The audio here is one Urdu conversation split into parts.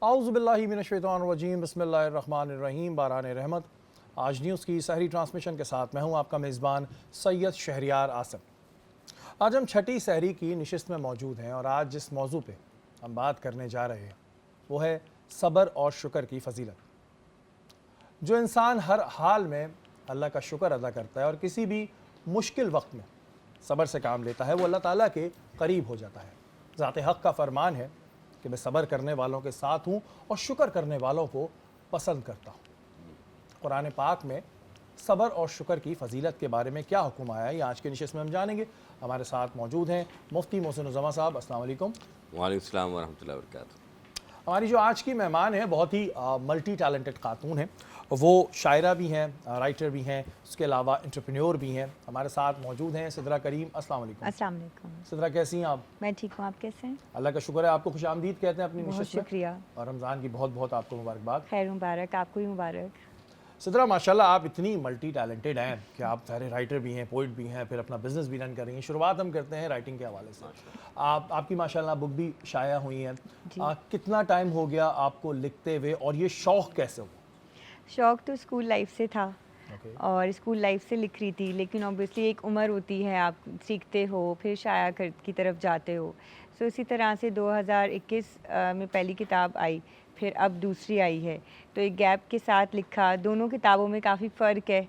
اعوذ باللہ من الشیطان الرجیم، بسم اللہ الرحمن الرحیم۔ باران رحمت آج نیوز کی سحری ٹرانسمیشن کے ساتھ میں ہوں آپ کا میزبان سید شہریار آصف۔ آج ہم چھٹی سحری کی نشست میں موجود ہیں اور آج جس موضوع پہ ہم بات کرنے جا رہے ہیں وہ ہے صبر اور شکر کی فضیلت۔ جو انسان ہر حال میں اللہ کا شکر ادا کرتا ہے اور کسی بھی مشکل وقت میں صبر سے کام لیتا ہے وہ اللہ تعالیٰ کے قریب ہو جاتا ہے۔ ذات حق کا فرمان ہے کہ میں صبر کرنے والوں کے ساتھ ہوں اور شکر کرنے والوں کو پسند کرتا ہوں۔ قرآن پاک میں صبر اور شکر کی فضیلت کے بارے میں کیا حکم آیا ہے یہ آج کے نشست میں ہم جانیں گے۔ ہمارے ساتھ موجود ہیں مفتی محسن الزماں صاحب، السلام علیکم۔ وعلیکم السلام ورحمۃ اللہ وبرکاتہ۔ ہماری جو آج کی مہمان ہیں بہت ہی ملٹی ٹیلنٹڈ خاتون ہیں، وہ شاعرہ بھی ہیں، رائٹر بھی ہیں، اس کے علاوہ انٹرپرینیور بھی ہیں۔ ہمارے ساتھ موجود ہیں سدرا کریم، السلام علیکم۔ السلام علیکم۔ سدرا کیسی ہیں آپ؟ میں ٹھیک ہوں، آپ کیسے ہیں؟ اللہ کا شکر ہے، آپ کو خوش آمدید کہتے ہیں اپنی بہت نشست میں، شکریہ، اور رمضان کی بہت بہت آپ کو مبارکباد۔ خیر مبارک، آپ کو ہی مبارک۔ سدرا ماشاءاللہ آپ اتنی ملٹی ٹیلنٹڈ ہیں کہ آپ سارے رائٹر بھی ہیں، پوئٹ بھی ہیں، پھر اپنا بزنس بھی رن کر رہی ہیں۔ شروعات ہم کرتے ہیں رائٹنگ کے حوالے سے۔ آپ کی ماشاءاللہ بک بھی شائع ہوئی ہیں، کتنا ٹائم ہو گیا آپ کو لکھتے ہوئے اور یہ شوق کیسے ہوا؟ شوق تو اسکول لائف سے تھا اور اسکول لائف سے لکھ رہی تھی، لیکن اوبیسلی ایک عمر ہوتی ہے، آپ سیکھتے ہو پھر شائع کی طرف جاتے ہو۔ سو اسی طرح سے 2021 میں پہلی کتاب آئی، پھر اب دوسری آئی ہے، تو ایک گیپ کے ساتھ لکھا۔ دونوں کتابوں میں کافی فرق ہے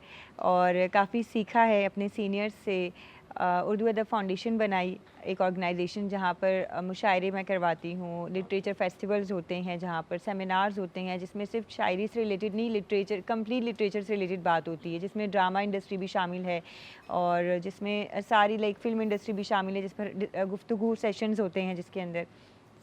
اور کافی سیکھا ہے اپنے سینئرز سے۔ اردو ادب فاؤنڈیشن بنائی، ایک آرگنائزیشن جہاں پر مشاعرے میں کرواتی ہوں، لٹریچر فیسٹیولز ہوتے ہیں جہاں پر سیمینارز ہوتے ہیں جس میں صرف شاعری سے ریلیٹڈ نہیں، لٹریچر کمپلیٹ لٹریچر سے ریلیٹڈ بات ہوتی ہے، جس میں ڈرامہ انڈسٹری بھی شامل ہے اور جس میں ساری فلم انڈسٹری بھی شامل ہے، جس پر گفتگو سیشنز ہوتے ہیں جس کے اندر۔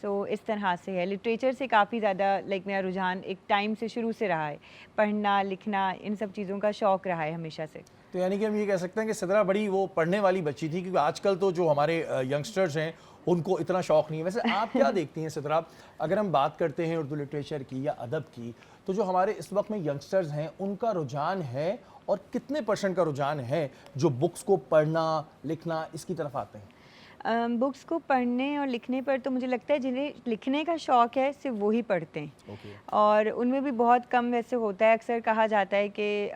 سو اس طرح سے ہے، لٹریچر سے کافی زیادہ میرا رجحان ایک ٹائم سے شروع سے رہا ہے، پڑھنا لکھنا ان سب چیزوں کا شوق رہا ہے ہمیشہ سے۔ تو یعنی کہ ہم یہ کہہ سکتے ہیں کہ سدرا بڑی وہ پڑھنے والی بچی تھی، کیونکہ آج کل تو جو ہمارے ینگسٹرز ہیں ان کو اتنا شوق نہیں ہے۔ ویسے آپ کیا دیکھتی ہیں سدرا، اگر ہم بات کرتے ہیں اردو لٹریچر کی یا ادب کی، تو جو ہمارے اس وقت میں ینگسٹرز ہیں ان کا رجحان ہے اور کتنے % کا رجحان ہے جو بکس کو پڑھنا لکھنا اس کی طرف آتے ہیں؟ بکس کو پڑھنے اور لکھنے پر تو مجھے لگتا ہے جنہیں لکھنے کا شوق ہے صرف وہی پڑھتے ہیں، اور ان میں بھی بہت کم ویسے ہوتا ہے۔ اکثر کہا جاتا ہے کہ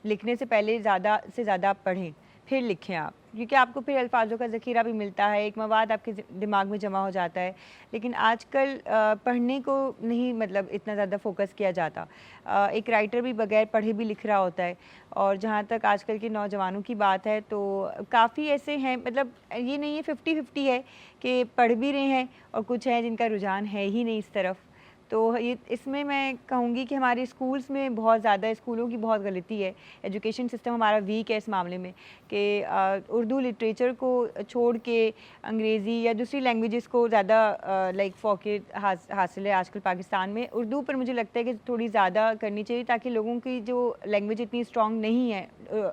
لکھنے سے پہلے زیادہ سے زیادہ پڑھیں پھر لکھیں آپ، کیونکہ آپ کو پھر الفاظوں کا ذخیرہ بھی ملتا ہے، ایک مواد آپ کے دماغ میں جمع ہو جاتا ہے۔ لیکن آج کل پڑھنے کو نہیں اتنا زیادہ فوکس کیا جاتا۔ ایک رائٹر بھی بغیر پڑھے بھی لکھ رہا ہوتا ہے، اور جہاں تک آج کل کے نوجوانوں کی بات ہے تو کافی ایسے ہیں، یہ نہیں ہے 50-50 ہے کہ پڑھ بھی رہے ہیں اور کچھ ہیں جن کا رجحان ہے ہی نہیں اس طرف۔ تو اس میں کہوں گی کہ ہمارے اسکولس میں بہت زیادہ، اسکولوں کی بہت غلطی ہے، ایجوکیشن سسٹم ہمارا ویک ہے اس معاملے میں کہ اردو لٹریچر کو چھوڑ کے انگریزی یا دوسری لینگویجز کو زیادہ فوقیت حاصل ہے آج کل پاکستان میں۔ اردو پر مجھے لگتا ہے کہ تھوڑی زیادہ کرنی چاہیے تاکہ لوگوں کی جو لینگویج اتنی اسٹرانگ نہیں ہے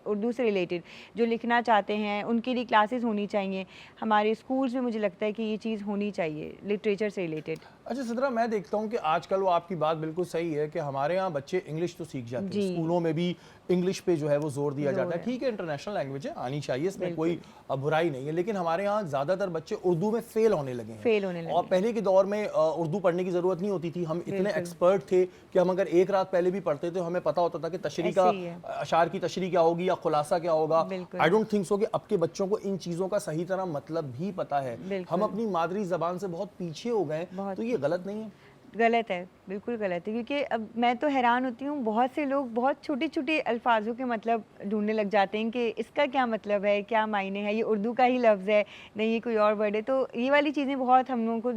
اردو سے ریلیٹڈ، جو لکھنا چاہتے ہیں ان کے لیے کلاسز ہونی چاہیے ہمارے اسکولس میں۔ مجھے لگتا ہے کہ یہ چیز ہونی چاہیے لٹریچر سے ریلیٹڈ۔ اچھا سدرا، میں دیکھتا ہوں کہ آج کل وہ آپ کی بات بالکل صحیح ہے کہ ہمارے ہاں بچے انگلش تو سیکھ جاتے ہیں، اسکولوں میں بھی انگلش پہ جو ہے وہ زور دیا جاتا ہے۔ ٹھیک ہے، انٹرنیشنل لینگویج ہے، آنی چاہیے، اس میں کوئی برائی نہیں ہے، لیکن ہمارے ہاں زیادہ تر بچے اردو میں فیل ہونے لگے ہیں۔ اور پہلے کے دور میں اردو پڑھنے کی ضرورت نہیں ہوتی تھی، ہم اتنے ایکسپرٹ تھے کہ ہم اگر ایک رات پہلے بھی پڑھتے تھے ہمیں پتہ ہوتا تھا کہ تشریح کا اشعار کی تشریح کیا ہوگی یا خلاصہ کیا ہوگا۔ آئی ڈونٹ تھنک سو کہ اب کے بچوں کو ان چیزوں کا صحیح طرح مطلب بھی پتہ ہے۔ ہم اپنی مادری زبان سے بہت پیچھے ہو گئے، تو یہ غلط نہیں ہے؟ غلط ہے، بالکل غلط ہے، کیونکہ اب میں تو حیران ہوتی ہوں، بہت سے لوگ بہت چھوٹے چھوٹے الفاظوں کے مطلب ڈھونڈنے لگ جاتے ہیں کہ اس کا کیا مطلب ہے، کیا معنی ہے، یہ اردو کا ہی لفظ ہے، نہیں یہ کوئی اور ورڈ ہے۔ تو یہ والی چیزیں بہت ہم لوگوں کو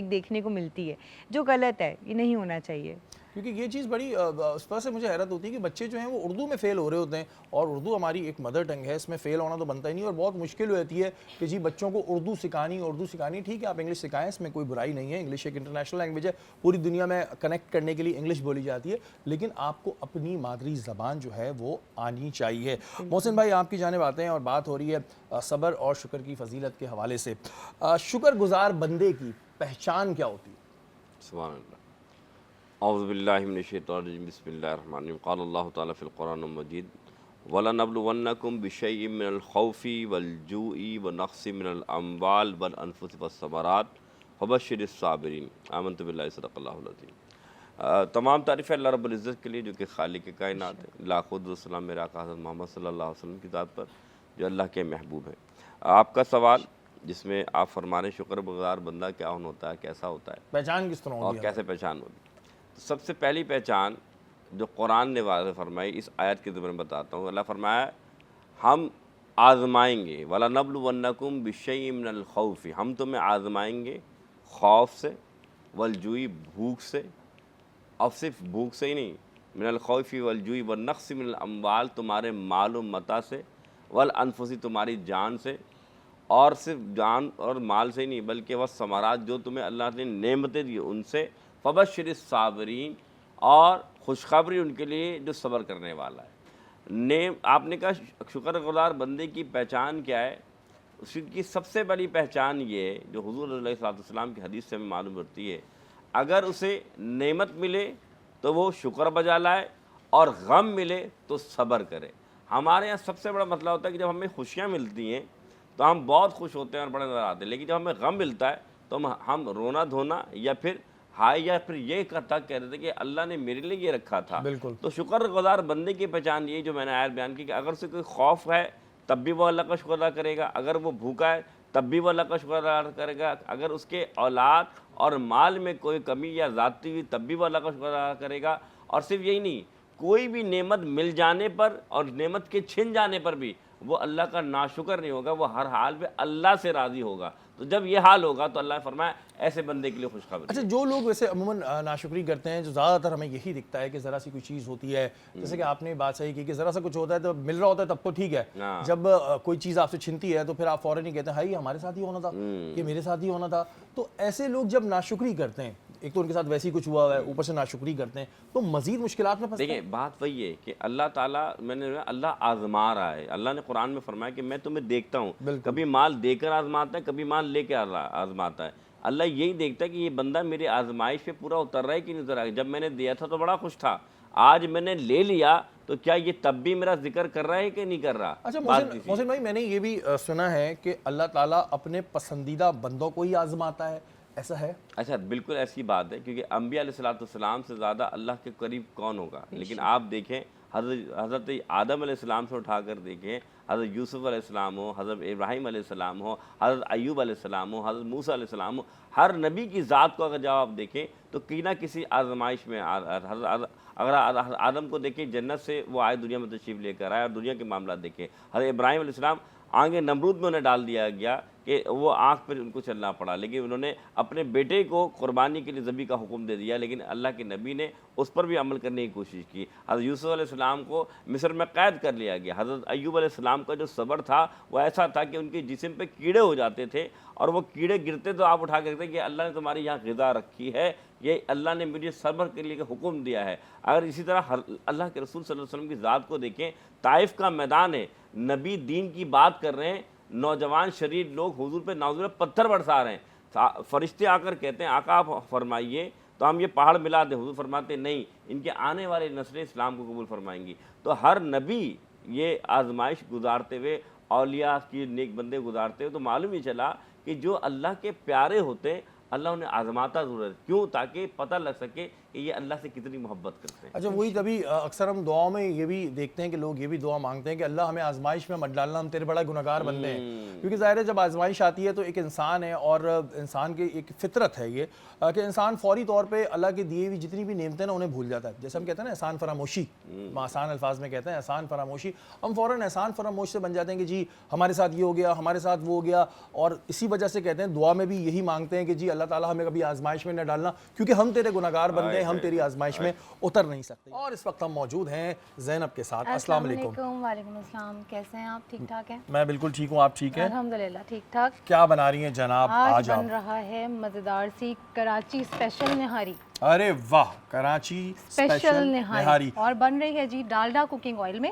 دیکھنے کو ملتی ہے، جو غلط ہے، یہ نہیں ہونا چاہیے۔ کیونکہ یہ چیز بڑی اس طرح سے مجھے حیرت ہوتی ہے کہ بچے جو ہیں وہ اردو میں فیل ہو رہے ہوتے ہیں، اور اردو ہماری ایک مدر ٹنگ ہے، اس میں فیل ہونا تو بنتا ہی نہیں، اور بہت مشکل ہوتی ہے کہ جی بچوں کو اردو سکھانی۔ ٹھیک ہے، آپ انگلش سکھائیں، اس میں کوئی برائی نہیں ہے، انگلش ایک انٹرنیشنل لینگویج ہے، پوری دنیا میں کنیکٹ کرنے کے لیے انگلش بولی جاتی ہے، لیکن آپ کو اپنی مادری زبان جو ہے وہ آنی چاہیے۔ محسن بھائی، آپ کی جانب آتے ہیں اور بات ہو رہی ہے صبر اور شکر کی فضیلت کے حوالے سے۔ شکر گزار بندے کی پہچان کیا ہوتی ہے؟ سبحان اللہ، اعوذ باللہ من الشیطان الرجیم، بسم اللہ الرحمن الرحیم۔ قال اللہ تعالیٰ فی القرآن المجید وَلَنَبْلُوَنَّكُمْ بِشَيْءٍ مِّنَ الْخَوْفِ وَالْجُوعِ وَنَقْصٍ مِّنَ الْأَمْوَالِ وَالْأَنفُسِ وَالثَّمَرَاتِ وَبَشِّرِ الصَّابِرِينَ۔ آمنت باللہ، صدق اللہ العظیم۔ تمام تعریفیں اللہ رب العزت کے لیے جو کہ خالق کائنات ہے، لاکھوں درود و سلام میرا آقا حضرت محمد صلی اللہ علیہ وسلم کی ذات پر جو اللہ کے محبوب ہیں۔ آپ کا سوال جس میں آپ فرمانے شکر گزار بندہ کیا ہوتا ہے، کیسا ہوتا ہے پہچان کس طرح اور ہوگی؟ کیسے پہچان ہوگی؟ تو سب سے پہلی پہچان جو قرآن نے واضح فرمائی، اس آیت کے ذمن بتاتا ہوں۔ اللہ فرمایا ہم آزمائیں گے، وَلَنَبْلُوَنَّكُمْ بِشَيْءٍ مِّنَ الْخَوْفِ، ہم تمہیں آزمائیں گے خوف سے، والجوئی بھوک سے، اور صرف بھوک سے ہی نہیں، من الخوف والجوئی والنقص من الاموال، تمہارے مال و متاع سے، والانفس تمہاری جان سے، اور صرف جان اور مال سے ہی نہیں بلکہ والثمرات جو تمہیں اللہ نے نعمتیں دی ان سے، فبشر الصابرین، اور خوشخبری ان کے لیے جو صبر کرنے والا ہے۔ آپ نے کہا شکر گزار بندے کی پہچان کیا ہے؟ اس کی سب سے بڑی پہچان یہ ہے جو حضور علیہ الصلوۃ والسلام کی حدیث سے ہمیں معلوم ہوتی ہے، اگر اسے نعمت ملے تو وہ شکر بجا لائے، اور غم ملے تو صبر کرے۔ ہمارے یہاں سب سے بڑا مسئلہ ہوتا ہے کہ جب ہمیں خوشیاں ملتی ہیں تو ہم بہت خوش ہوتے ہیں اور بڑے نظر آتے ہیں، لیکن جب ہمیں غم ملتا ہے تو ہم رونا دھونا یا پھر ہائے یا پھر یہ کہتا کہہ رہے تھے کہ اللہ نے میرے لیے یہ رکھا تھا۔ بالکل۔ تو شکر گزار بندے کی پہچان یہ جو میں نے آیت بیان کی کہ اگر اسے کوئی خوف ہے تب بھی وہ اللہ کا شکر ادا کرے گا، اگر وہ بھوکا ہے تب بھی وہ اللہ کا شکر ادا کرے گا، اگر اس کے اولاد اور مال میں کوئی کمی یا زیادتی ہوئی تب بھی وہ اللہ کا شکر ادا کرے گا۔ اور صرف یہی نہیں، کوئی بھی نعمت مل جانے پر اور نعمت کے چھن جانے پر بھی وہ اللہ کا ناشکر نہیں ہوگا، وہ ہر حال پہ اللہ سے راضی ہوگا۔ تو جب یہ حال ہوگا تو اللہ نے فرمایا ایسے بندے کے لیے خوشخبری۔ اچھا، جو لوگ ویسے عموماً ناشکری کرتے ہیں، جو زیادہ تر ہمیں یہی دکھتا ہے کہ ذرا سی کوئی چیز ہوتی ہے، جیسے کہ آپ نے بات صحیح کی کہ ذرا سا کچھ ہوتا ہے تو مل رہا ہوتا ہے تب تو ٹھیک ہے، جب کوئی چیز آپ سے چھنتی ہے تو پھر آپ فوراً ہی کہتے ہیں ہائی ہمارے ساتھ ہی ہونا تھا، یہ میرے ساتھ ہی ہونا تھا۔ تو ایسے لوگ جب ناشکری کرتے ہیں، ایک تو ان کے ساتھ ویسے ہی کچھ ہوا ہے، اوپر سے ناشکری کرتے ہیں، تو مزید مشکلات میں پھنستے ہیں۔ دیکھیں بات وہی ہے کہ اللہ تعالیٰ اللہ آزما رہا ہے۔ اللہ نے قرآن میں فرمایا کہ میں تمہیں دیکھتا ہوں، کبھی مال دے کر آزماتا ہے، کبھی مال لے کے آزماتا ہے۔ اللہ یہی دیکھتا ہے کہ یہ بندہ میری آزمائش پہ پورا اتر رہا ہے کہ نہیں اتر رہا ہے۔ جب میں نے دیا تھا تو بڑا خوش تھا، آج میں نے لے لیا تو کیا یہ تب بھی میرا ذکر کر رہا ہے کہ نہیں کر رہا؟ اچھا محسن بھائی، میں نے یہ بھی سنا ہے کہ اللہ تعالیٰ اپنے پسندیدہ بندوں کو ہی آزماتا ہے، ایسا ہے؟ اچھا بالکل ایسی بات ہے، کیونکہ انبیاء علیہ السلام سے زیادہ اللہ کے قریب کون ہوگا؟ لیکن آپ دیکھیں حضرت آدم علیہ السلام سے اٹھا کر دیکھیں، حضرت یوسف علیہ السلام ہو، حضرت ابراہیم علیہ السلام ہو، حضرت ایوب علیہ السلام ہو، حضرت موسیٰ علیہ السلام ہو، ہر نبی کی ذات کو اگر جب آپ دیکھیں تو کسی نہ کسی آزمائش میں اگر آدم کو دیکھیں جنت سے وہ آئے دنیا میں تشریف لے کر آئے، اور دنیا کے معاملات دیکھیں، حضرت ابراہیم علیہ السلام آگے نمرود میں انہیں ڈال دیا گیا کہ وہ آنکھ پہ ان کو چلنا پڑا، لیکن انہوں نے اپنے بیٹے کو قربانی کے لیے ذبح کا حکم دے دیا، لیکن اللہ کے نبی نے اس پر بھی عمل کرنے کی کوشش کی۔ حضرت یوسف علیہ السلام کو مصر میں قید کر لیا گیا۔ حضرت ایوب علیہ السلام کا جو صبر تھا وہ ایسا تھا کہ ان کے جسم پہ کیڑے ہو جاتے تھے، اور وہ کیڑے گرتے تو آپ اٹھا کے کہتے کہ اللہ نے تمہاری یہاں غذا رکھی ہے، یہ اللہ نے مجھے صبر کے لیے حکم دیا ہے۔ اگر اسی طرح اللہ کے رسول صلی اللہ علیہ وسلم کی ذات کو دیکھیں، طائف کا میدان ہے، نبی دین کی بات کر رہے ہیں، نوجوان شریر لوگ حضور پہ ناظر پتھر برسا رہے ہیں، فرشتے آ کر کہتے ہیں آقا آپ فرمائیے تو ہم یہ پہاڑ ملا دیں، حضور فرماتے نہیں، ان کے آنے والے نسلیں اسلام کو قبول فرمائیں گی۔ تو ہر نبی یہ آزمائش گزارتے ہوئے، اولیاء کی نیک بندے گزارتے ہوئے، تو معلوم ہی چلا کہ جو اللہ کے پیارے ہوتے ہیں اللہ انہیں آزماتا ضرور ہے، کیوں؟ تاکہ پتہ لگ سکے کہ یہ اللہ سے کتنی محبت کرتے ہیں۔ اچھا وہی کبھی اکثر ہم دعاؤں میں یہ بھی دیکھتے ہیں کہ لوگ یہ بھی دعا مانگتے ہیں کہ اللہ ہمیں آزمائش میں مت ڈالنا، ہم تیرے بڑا گناہگار بندے ہیں، کیونکہ ظاہر ہے جب آزمائش آتی ہے تو ایک انسان ہے اور انسان کی ایک فطرت ہے یہ کہ انسان فوری طور پہ اللہ کے دیے ہوئی جتنی بھی نعمتیں نا انہیں بھول جاتا ہے۔ جیسے ہم کہتے ہیں نا احسان فراموشی، آسان الفاظ میں کہتے ہیں احسان فراموشی، ہم فوراً احسان فراموش سے بن جاتے ہیں کہ جی ہمارے ساتھ یہ ہو گیا، ہمارے ساتھ وہ ہو گیا، اور اسی وجہ سے کہتے ہیں دعا میں بھی یہی مانگتے ہیں کہ جی اللہ تعالیٰ ہمیں کبھی آزمائش میں نہ ڈالنا، کیونکہ ہم تیرے گناہگار بندے ہیں، ہم تیری آزمائش میں اتر نہیں سکتے۔ اور اس وقت ہم موجود ہیں زینب کے ساتھ۔ السلام علیکم۔ وعلیکم السلام، کیسے ہیں آپ؟ ٹھیک ٹھاک ہیں؟ میں بالکل ٹھیک ہوں، آپ ٹھیک ہیں؟ الحمدللہ ٹھیک ٹھاک۔ کیا بنا رہی ہیں جناب آج بن رہا ہے مزیدار سی کراچی اسپیشل نہاری۔ ارے واہ، کراچی اسپیشل نہاری، اور بن رہی ہے جی ڈالڈا کوکنگ آئل میں۔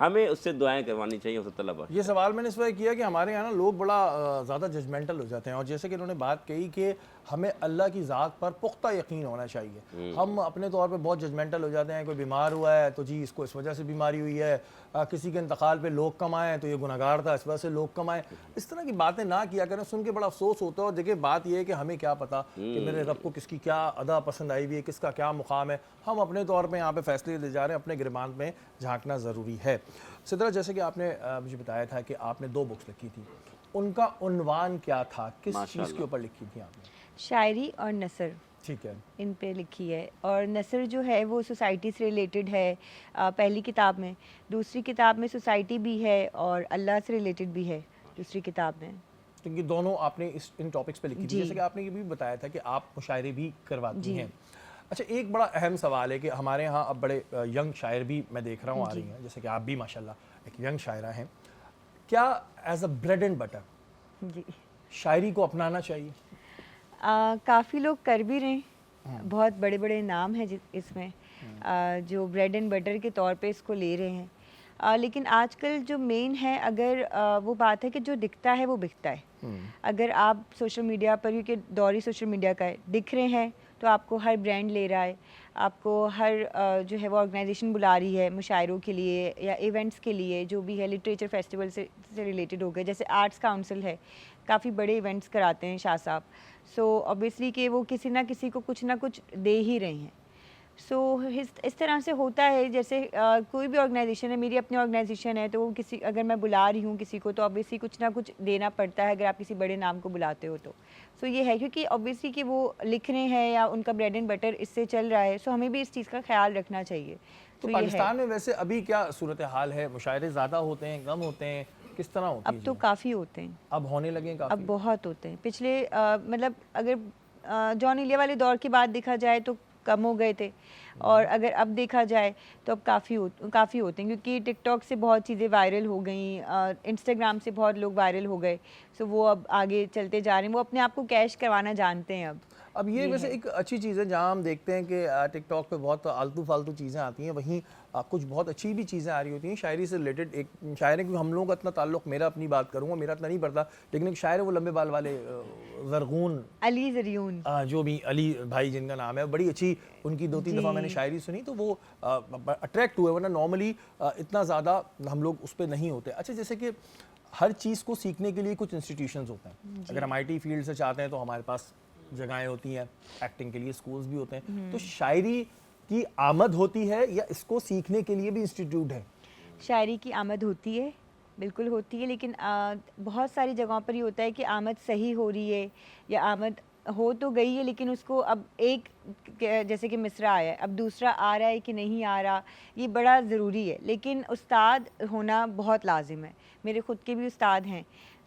ہمیں اس سے دعائیں کروانی چاہیے اس طلبہ. یہ سوال میں نے اس وجہ کیا کہ ہمارے یہاں نا لوگ بڑا زیادہ ججمنٹل ہو جاتے ہیں، اور جیسے کہ انہوں نے بات کہی کہ ہمیں اللہ کی ذات پر پختہ یقین ہونا چاہیے. ہم اپنے طور پہ بہت ججمنٹل ہو جاتے ہیں، کوئی بیمار ہوا ہے تو جی اس کو اس وجہ سے بیماری ہوئی ہے، کسی کے انتقال پہ لوگ کم آئے تو یہ گناہگار تھا اس وجہ سے لوگ کم آئے. اس طرح کی باتیں نہ کیا کریں، سن کے بڑا افسوس ہوتا ہے. اور دیکھیں بات یہ ہے کہ ہمیں کیا پتہ کہ میرے رب کو کس کی کیا ادا پسند آئی ہوئی ہے، کس کا کیا مقام ہے. ہم اپنے طور پہ یہاں پہ فیصلے لے جا رہے ہیں، اپنے گریبان میں جھانکنا ضروری ہے. سدرا، جیسے کہ آپ نے مجھے بتایا تھا کہ آپ نے 2 بکس لکھی تھی، ان کا عنوان کیا تھا، کس چیز کے اوپر لکھی تھی آپ نے؟ شاعری اور نثر ٹھیک ہے. ان پہ لکھی ہے، اور نثر جو ہے وہ سوسائٹی سے ریلیٹڈ ہے پہلی کتاب میں. دوسری کتاب میں سوسائٹی بھی ہے اور اللہ سے ریلیٹڈ بھی ہے دوسری کتاب میں. کیونکہ دونوں آپ نے ان ٹاپکس پہ لکھی تھی. جیسے کہ آپ نے یہ بھی بتایا تھا کہ آپ مشاعرے بھی کرواتی ہیں. اچھا، ایک بڑا اہم سوال ہے کہ ہمارے ہاں اب بڑے ینگ شاعر بھی میں دیکھ رہا ہوں آ رہی ہیں، جیسے کہ آپ بھی ماشاءاللہ ایک ینگ شاعرہ ہیں. کیا as a bread and butter جی شاعری کو اپنانا چاہیے؟ کافی لوگ کر بھی رہے ہیں، بہت بڑے بڑے نام ہیں اس میں جو بریڈ اینڈ بٹر کے طور پہ اس کو لے رہے ہیں. لیکن آج کل جو مین ہے، اگر وہ بات ہے کہ جو دکھتا ہے وہ بکتا ہے. اگر آپ سوشل میڈیا پر، کیونکہ دور ہی سوشل میڈیا کا ہے، دکھ رہے ہیں تو آپ کو ہر برانڈ لے رہا ہے، آپ کو ہر جو ہے وہ آرگنائزیشن بلا رہی ہے مشاعروں کے لیے یا ایونٹس کے لیے، جو بھی ہے لٹریچر فیسٹیول سے ریلیٹڈ ہو گئے. جیسے آرٹس کاؤنسل ہے، کافی بڑے ایونٹس کراتے ہیں شاہ صاحب. سو obviously کہ وہ کسی نہ کسی کو کچھ نہ کچھ دے ہی رہے ہیں. سو اس طرح سے ہوتا ہے. جیسے کوئی بھی آرگنائزیشن ہے، میری اپنی آرگنائزیشن ہے، تو وہ کسی، اگر میں بلا رہی ہوں کسی کو تو obviously کچھ نہ کچھ دینا پڑتا ہے اگر آپ کسی بڑے نام کو بلاتے ہو تو. سو یہ ہے کیونکہ obviously کہ وہ لکھ رہے ہیں یا ان کا بریڈ اینڈ بٹر اس سے چل رہا ہے. سو ہمیں بھی اس چیز کا خیال رکھنا چاہیے. تو پاکستان میں ویسے ابھی کیا صورتحال ہے؟ مشاعرے زیادہ ہوتے ہیں، کم ہوتے ہیں، کس طرح ہوتی ہے؟ اب تو کافی ہوتے ہیں، اب ہونے لگے ہیں کافی. اب بہت ہوتے ہیں. پچھلے مطلب اگر جان ایلیا والے دور کی بات دیکھا جائے تو کم ہو گئے تھے، اور اگر اب دیکھا جائے تو اب کافی ہوتے ہیں، کیونکہ ٹک ٹاک سے بہت چیزیں وائرل ہو گئیں، انسٹاگرام سے بہت لوگ وائرل ہو گئے. سو وہ اب آگے چلتے جا رہے ہیں، وہ اپنے آپ کو کیش کروانا جانتے ہیں. اب یہ ویسے ایک اچھی چیز ہے جہاں ہم دیکھتے ہیں کہ ٹک ٹاک پہ بہت آلتو فالتو چیزیں آتی ہیں، وہیں کچھ بہت اچھی بھی چیزیں آ رہی ہوتی ہیں شاعری سے ریلیٹڈ. ایک شاعر ہے، کیونکہ ہم لوگوں کا اتنا تعلق، میرا اپنی بات کروں گا، میرا اتنا نہیں پڑتا، لیکن ایک شاعر ہے وہ لمبے بال والے زرغون، علی زریون، جو بھی علی بھائی جن کا نام ہے، بڑی اچھی ان کی 2-3 دفعہ میں نے شاعری سنی تو وہ اٹریکٹ ہوئے، ورنہ نارملی اتنا زیادہ ہم لوگ اس پہ نہیں ہوتے. اچھا، جیسے کہ ہر چیز کو سیکھنے کے لیے کچھ انسٹیٹیوشنز ہوتے ہیں. اگر ہم IT فیلڈ سے چاہتے ہیں تو ہمارے پاس جگہیں ہوتی ہیں، ایکٹنگ کے لیے اسکولز بھی ہوتے ہیں. تو شاعری کی آمد ہوتی ہے یا اس کو سیکھنے کے لیے بھی انسٹیٹیوٹ ہے؟ شاعری کی آمد ہوتی ہے، بالکل ہوتی ہے، لیکن بہت ساری جگہوں پر یہ ہوتا ہے کہ آمد صحیح ہو رہی ہے یا آمد ہو تو گئی ہے، لیکن اس کو اب ایک جیسے کہ مصرع آیا ہے، اب دوسرا آ رہا ہے کہ نہیں آ رہا، یہ بڑا ضروری ہے. لیکن استاد ہونا بہت لازم ہے. میرے خود کے بھی استاد ہیں،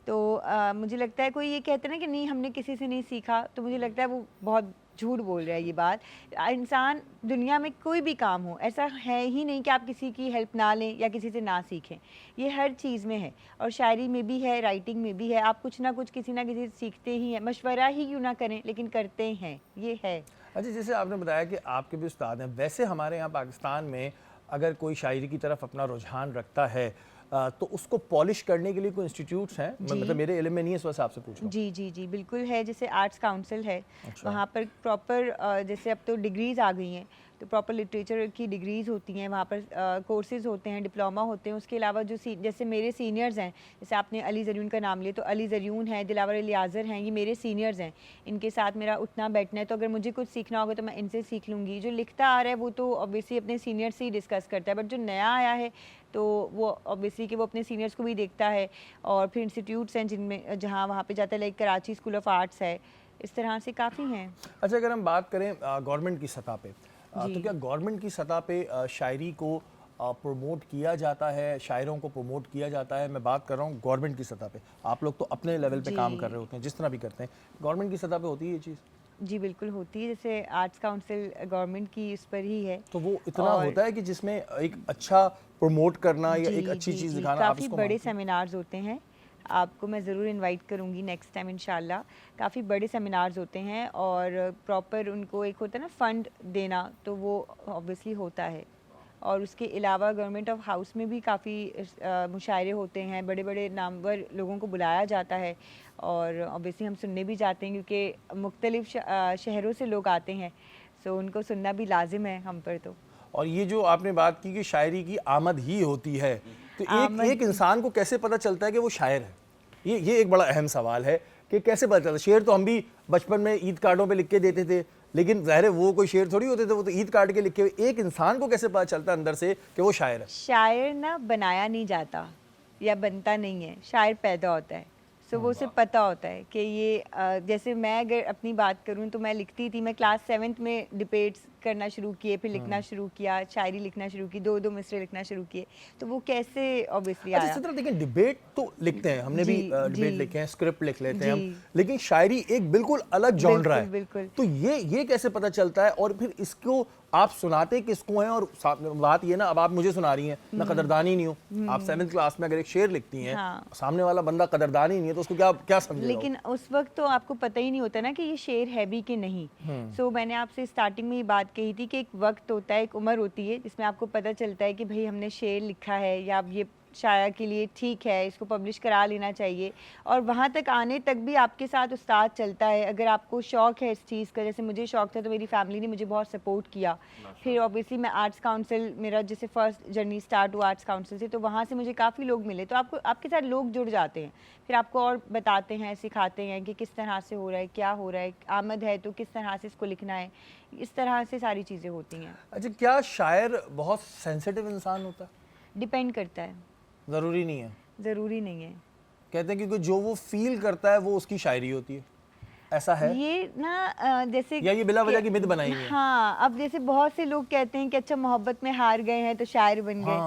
تو مجھے لگتا ہے کوئی یہ کہتے ہیں نا کہ نہیں ہم نے کسی سے نہیں سیکھا، تو مجھے لگتا ہے وہ بہت جھوٹ بول رہا ہے. یہ بات، انسان دنیا میں کوئی بھی کام ہو، ایسا ہے ہی نہیں کہ آپ کسی کی ہیلپ نہ لیں یا کسی سے نہ سیکھیں. یہ ہر چیز میں ہے، اور شاعری میں بھی ہے، رائٹنگ میں بھی ہے. آپ کچھ نہ کچھ کسی نہ کسی سے سیکھتے ہی ہیں، مشورہ ہی کیوں نہ کریں لیکن کرتے ہیں. یہ ہے. اچھا، جیسے آپ نے بتایا کہ آپ کے بھی استاد ہیں، ویسے ہمارے یہاں پاکستان میں اگر کوئی شاعری کی طرف اپنا رجحان رکھتا ہے تو اس کو پالش کرنے کے لیے کوئی انسٹیٹیوٹس ہیں؟ مطلب میرے علم میں نہیں ہے، اس وجہ سے آپ سے پوچھ رہا ہوں. جی بالکل ہے. جیسے آرٹس کاؤنسل ہے، وہاں پر پراپر جیسے اب تو ڈگریز آ گئی ہیں، تو پراپر لٹریچر کی ڈگریز ہوتی ہیں وہاں پر، کورسز ہوتے ہیں، ڈپلوما ہوتے ہیں. اس کے علاوہ جو جیسے میرے سینئرز ہیں، جیسے آپ نے علی زریون کا نام لیا، تو علی زریون ہیں، دلاور الیازر ہیں، یہ میرے سینئرز ہیں. ان کے ساتھ میرا اٹھنا بیٹھنا ہے، تو اگر مجھے کچھ سیکھنا ہوگا تو میں ان سے سیکھ لوں گی. جو لکھتا آ رہا ہے وہ تو obviously اپنے سینئر سے ہی ڈسکس کرتا ہے، بٹ جو نیا آیا ہے تو وہ obviously کہ وہ اپنے سینئرز کو بھی دیکھتا ہے. اور پھر انسٹیٹیوٹس ہیں جن میں جہاں وہاں پہ جاتا ہے، like Karachi school of arts ہے. اس طرح سے کافی ہیں. اچھا، اگر ہم بات کریں گورنمنٹ کی سطح پہ، تو کیا گورنمنٹ کی سطح پہ شاعری کو پروموٹ کیا جاتا ہے، شاعروں کو پروموٹ کیا جاتا ہے؟ میں بات کر رہا ہوں گورنمنٹ کی سطح پہ. آپ لوگ تو اپنے لیول پہ کام کر رہے ہوتے ہیں، جس طرح بھی کرتے ہیں، گورنمنٹ کی سطح پہ ہوتی ہے یہ چیز؟ جی بالکل ہوتی ہے. جیسے آرٹس کاؤنسل گورنمنٹ کی اس پر ہی ہے. تو وہ اتنا ہوتا ہے کہ جس میں ایک اچھا پروموٹ کرنا یا ایک اچھی چیز دکھانا، آپ اس کو کافی بڑے سیمینارز ہوتے ہیں. آپ کو میں ضرور انوائٹ کروں گی نیکسٹ ٹائم انشاءاللہ. کافی بڑے سیمینارز ہوتے ہیں اور پراپر ان کو ایک ہوتا ہے نا فنڈ دینا، تو وہ obviously ہوتا ہے. اور اس کے علاوہ گورنمنٹ آف ہاؤس میں بھی کافی مشاعرے ہوتے ہیں, بڑے بڑے نامور لوگوں کو بلایا جاتا ہے, اور اوبیسلی ہم سننے بھی جاتے ہیں کیونکہ مختلف شہروں سے لوگ آتے ہیں, سو ان کو سننا بھی لازم ہے ہم پر. تو اور یہ جو آپ نے بات کی کہ شاعری کی آمد ہی ہوتی ہے, تو ایک انسان کو کیسے پتہ چلتا ہے کہ وہ شاعر ہے؟ یہ ایک بڑا اہم سوال ہے کہ کیسے پتہ چلتا ہے. شعر تو ہم بھی بچپن میں عید کارڈوں پہ لکھ کے دیتے تھے, لیکن ظاہر ہے وہ کوئی شعر تھوڑی ہوتے تھے, وہ تو عید کارڈ کے لکھے ہوئے. ایک انسان کو کیسے پتہ چلتا ہے اندر سے کہ وہ شاعر ہے؟ شاعر نا بنایا نہیں جاتا یا بنتا نہیں ہے, شاعر پیدا ہوتا ہے. سو وہ اسے پتہ ہوتا ہے کہ یہ جیسے میں اگر اپنی بات کروں تو میں لکھتی تھی, میں کلاس 7 میں ڈبیٹس کرنا شروع کیے, پھر لکھنا شروع کیا, شاعری لکھنا شروع کی, 2 مصرے لکھنا شروع کیے. تو وہ کیسے اوبیسلی آیا. اسی طرح دیکھیں ڈبیٹ تو لکھتے ہیں, ہم نے بھی ڈبیٹ لکھے ہیں, اسکرپٹ لکھ لیتے ہیں ہم, لیکن شاعری ایک بالکل الگ جانرا ہے. بالکل. تو یہ کیسے پتہ چلتا ہے, اور پھر اس کو آپ سناتے کس کو ہیں؟ اور بات یہ نا, اب آپ مجھے سنا رہی ہیں, میں قدردان ہی نہیں ہوں. آپ 7th کلاس میں اگر ایک شعر لکھتی ہیں, سامنے والا بندہ قدردان ہی نہیں ہے, تو اس کو کیا سمجھے گا؟ لیکن اس وقت تو آپ کو پتہ ہی نہیں ہوتا نا کہ یہ شعر ہے بھی کہ نہیں. سو میں نے آپ سے اسٹارٹنگ میں یہ بات کہی تھی کہ ایک وقت ہوتا ہے, ایک عمر ہوتی ہے جس میں آپ کو پتہ چلتا ہے کہ بھئی ہم نے شعر لکھا ہے, یا اب یہ شاعر کے لیے ٹھیک ہے, اس کو پبلش کرا لینا چاہیے. اور وہاں تک آنے تک بھی آپ کے ساتھ استاد چلتا ہے. اگر آپ کو شوق ہے اس چیز کا, جیسے مجھے شوق تھا, تو میری فیملی نے مجھے بہت سپورٹ کیا. پھر اوبیسلی میں آرٹس کاؤنسل, میرا جیسے فرسٹ جرنی اسٹارٹ ہوا آرٹس کاؤنسل سے, تو وہاں سے مجھے کافی لوگ ملے. تو آپ کے ساتھ لوگ جڑ جاتے ہیں, پھر آپ کو اور بتاتے ہیں, سکھاتے ہیں کہ کس طرح سے ہو رہا ہے, کیا ہو رہا ہے, آمد ہے تو کس طرح سے اس کو لکھنا ہے. اس طرح سے ساری چیزیں ہوتی ہیں. اچھا, کیا شاعر بہت سینسیٹیو انسان ہوتا ہے؟ ڈپینڈ کرتا ہے. ضروری نہیں ہے. ضروری نہیں ہے. کہتے ہیں کیونکہ جو وہ فیل کرتا ہے وہ اس کی شاعری ہوتی ہے, ایسا ہے یہ نا جیسے, یا یہ بلا وجہ کی مت بنائی ہے؟ ہاں, اب جیسے بہت سے لوگ کہتے ہیں کہ اچھا محبت میں ہار گئے ہیں تو شاعر بن گئے.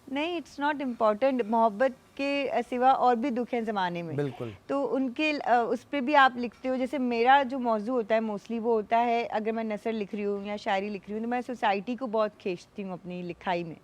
نہیں, اٹس ناٹ امپورٹنٹ. محبت کے سوا اور بھی دکھ ہیں زمانے میں, بالکل. تو ان کے اس پہ بھی آپ لکھتے ہو. جیسے میرا جو موضوع ہوتا ہے موسٹلی وہ ہوتا ہے, اگر میں نثر لکھ رہی ہوں یا شاعری لکھ رہی ہوں, تو میں سوسائٹی کو بہت کھینچتی ہوں اپنی لکھائی میں.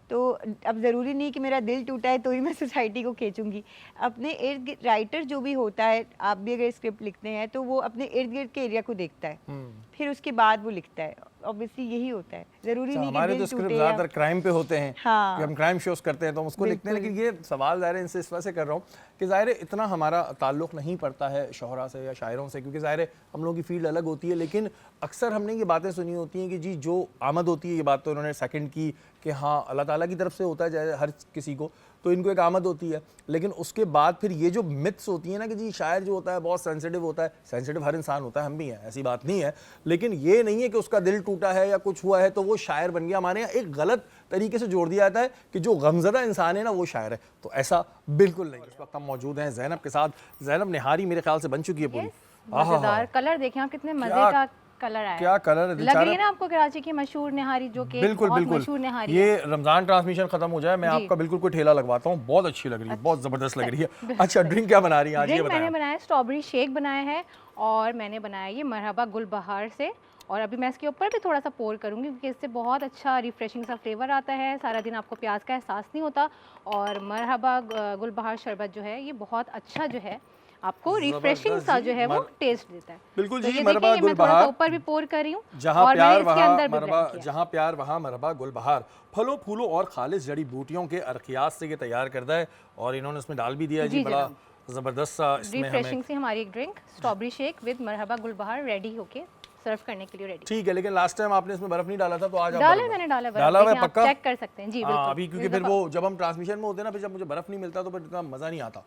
تو اب ضروری نہیں کہ میرا دل ٹوٹا ہے تو ہی میں سوسائٹی کو کھینچوں گی. اپنے ارد گرد رائٹر جو بھی ہوتا ہے, آپ بھی اگر اسکرپٹ لکھتے ہیں تو وہ اپنے ارد گرد کے ایریا کو دیکھتا ہے, پھر اس کے بعد وہ لکھتا ہے. اوبیسلی یہی ہوتا ہے, ضروری نہیں کہ ہمارے تو دل اسکرپٹ ٹوٹے. زیادہ تر کرائم پہ ہوتے ہیں کہ ہم کرائم شوز کرتے ہیں تو ہم اس کو لکھتے ہیں. لیکن یہ سوال ظاہر ہے ان سے اس وجہ سے کر رہا ہوں کہ ظاہر ہے اتنا ہمارا تعلق نہیں پڑتا ہے شعراء سے یا شاعروں سے, کیونکہ ظاہر ہے ہم لوگوں کی فیلڈ الگ ہوتی ہے. لیکن اکثر ہم نے یہ باتیں سنی ہوتی ہیں کہ جی جو آمد ہوتی ہے, یہ بات تو انہوں نے سیکنڈ کی کہ ہاں اللہ تعالیٰ کی طرف سے ہوتا ہے ہر کسی کو, تو ان کو ایک آمد ہوتی ہے. لیکن اس کے بعد پھر یہ جو متس ہوتی ہیں نا کہ جی شاعر جو ہوتا ہے بہت سینسیٹیو ہوتا ہے. سینسیٹیو ہر انسان ہوتا ہے, ہم بھی ہیں, ایسی بات نہیں ہے, لیکن یہ نہیں ہے کہ اس کا دل ٹوٹا ہے یا کچھ ہوا ہے تو وہ شاعر بن گیا. ہمارے یہاں ایک غلط طریقے سے جوڑ دیا جاتا ہے کہ جو غمزدہ انسان ہے نا وہ شاعر ہے, تو ایسا بالکل نہیں. اس وقت ہم موجود ہیں زینب کے ساتھ. زینب نہاری میرے خیال سے بن چکی ہے پوری. مزیدار کلر دیکھیں آپ, کتنے مزے کا کلر آیا. کیا کلر ہے, لگ رہی ہے نا آپ کو کراچی کی مشہور نہاری, جو کہ بہت مشہور نہاری ہے. یہ رمضان ٹرانسمیشن ختم ہو جائے, میں آپ کا بالکل کوئی ٹھیلا لگواتا ہوں. بہت اچھی لگ رہی ہے, بہت زبردست لگ رہی ہے. اچھا, ڈرنک کیا بنا رہی ہیں آج, یہ بتائیں. میں نے بنایا اسٹرابری شیک بنایا ہے, اور میں نے بنایا یہ مرحبا گل بہار سے, اور ابھی میں اس کے اوپر بھی تھوڑا سا پور کروں گی کیونکہ اس سے بہت اچھا ریفریشنگ سا فلیور آتا ہے. سارا دن آپ کو پیاز کا احساس نہیں ہوتا, اور مرحبا گل بہار شربت جو ہے یہ بہت اچھا جو ہے آپ کو ریفریشنگ سا جو ہے وہ ٹیسٹ دیتا ہے. بالکل جی, مرحبا گل میں تھوڑا سا بہار, اوپر بھی پور کر رہی ہوں, جہاں اور پیار میں اس کے اندر بھی وہاں blend کیا. جہاں پیار وہاں مرحبا گل بہار, پھلوں پھولوں اور خالص جڑی بوٹیوں کے ارقیات سے یہ تیار کردہ ہے, اور انہوں نے اس میں ڈال بھی دیا جی, بڑا زبردست سا اس میں ریفریشنگ سے ہماری ایک ڈرنک اسٹرابری شیک ود مرحبا گل بہار ریڈی ہو کے سرو کرنے کے لیے ریڈی. ٹھیک ہے, لیکن لاسٹ ٹائم آپ نے اس میں برف نہیں ڈالا تھا, تو آج میں نے ڈالا ہوا ہے پکا, چیک کر سکتے ہیں. جی بالکل, ابھی کیونکہ پھر وہ جب ہم ٹرانسمیشن میں ہوتے ہیں نا, پھر جب مجھے برف نہیں ملتا تو پھر اتنا مزہ نہیں آتا.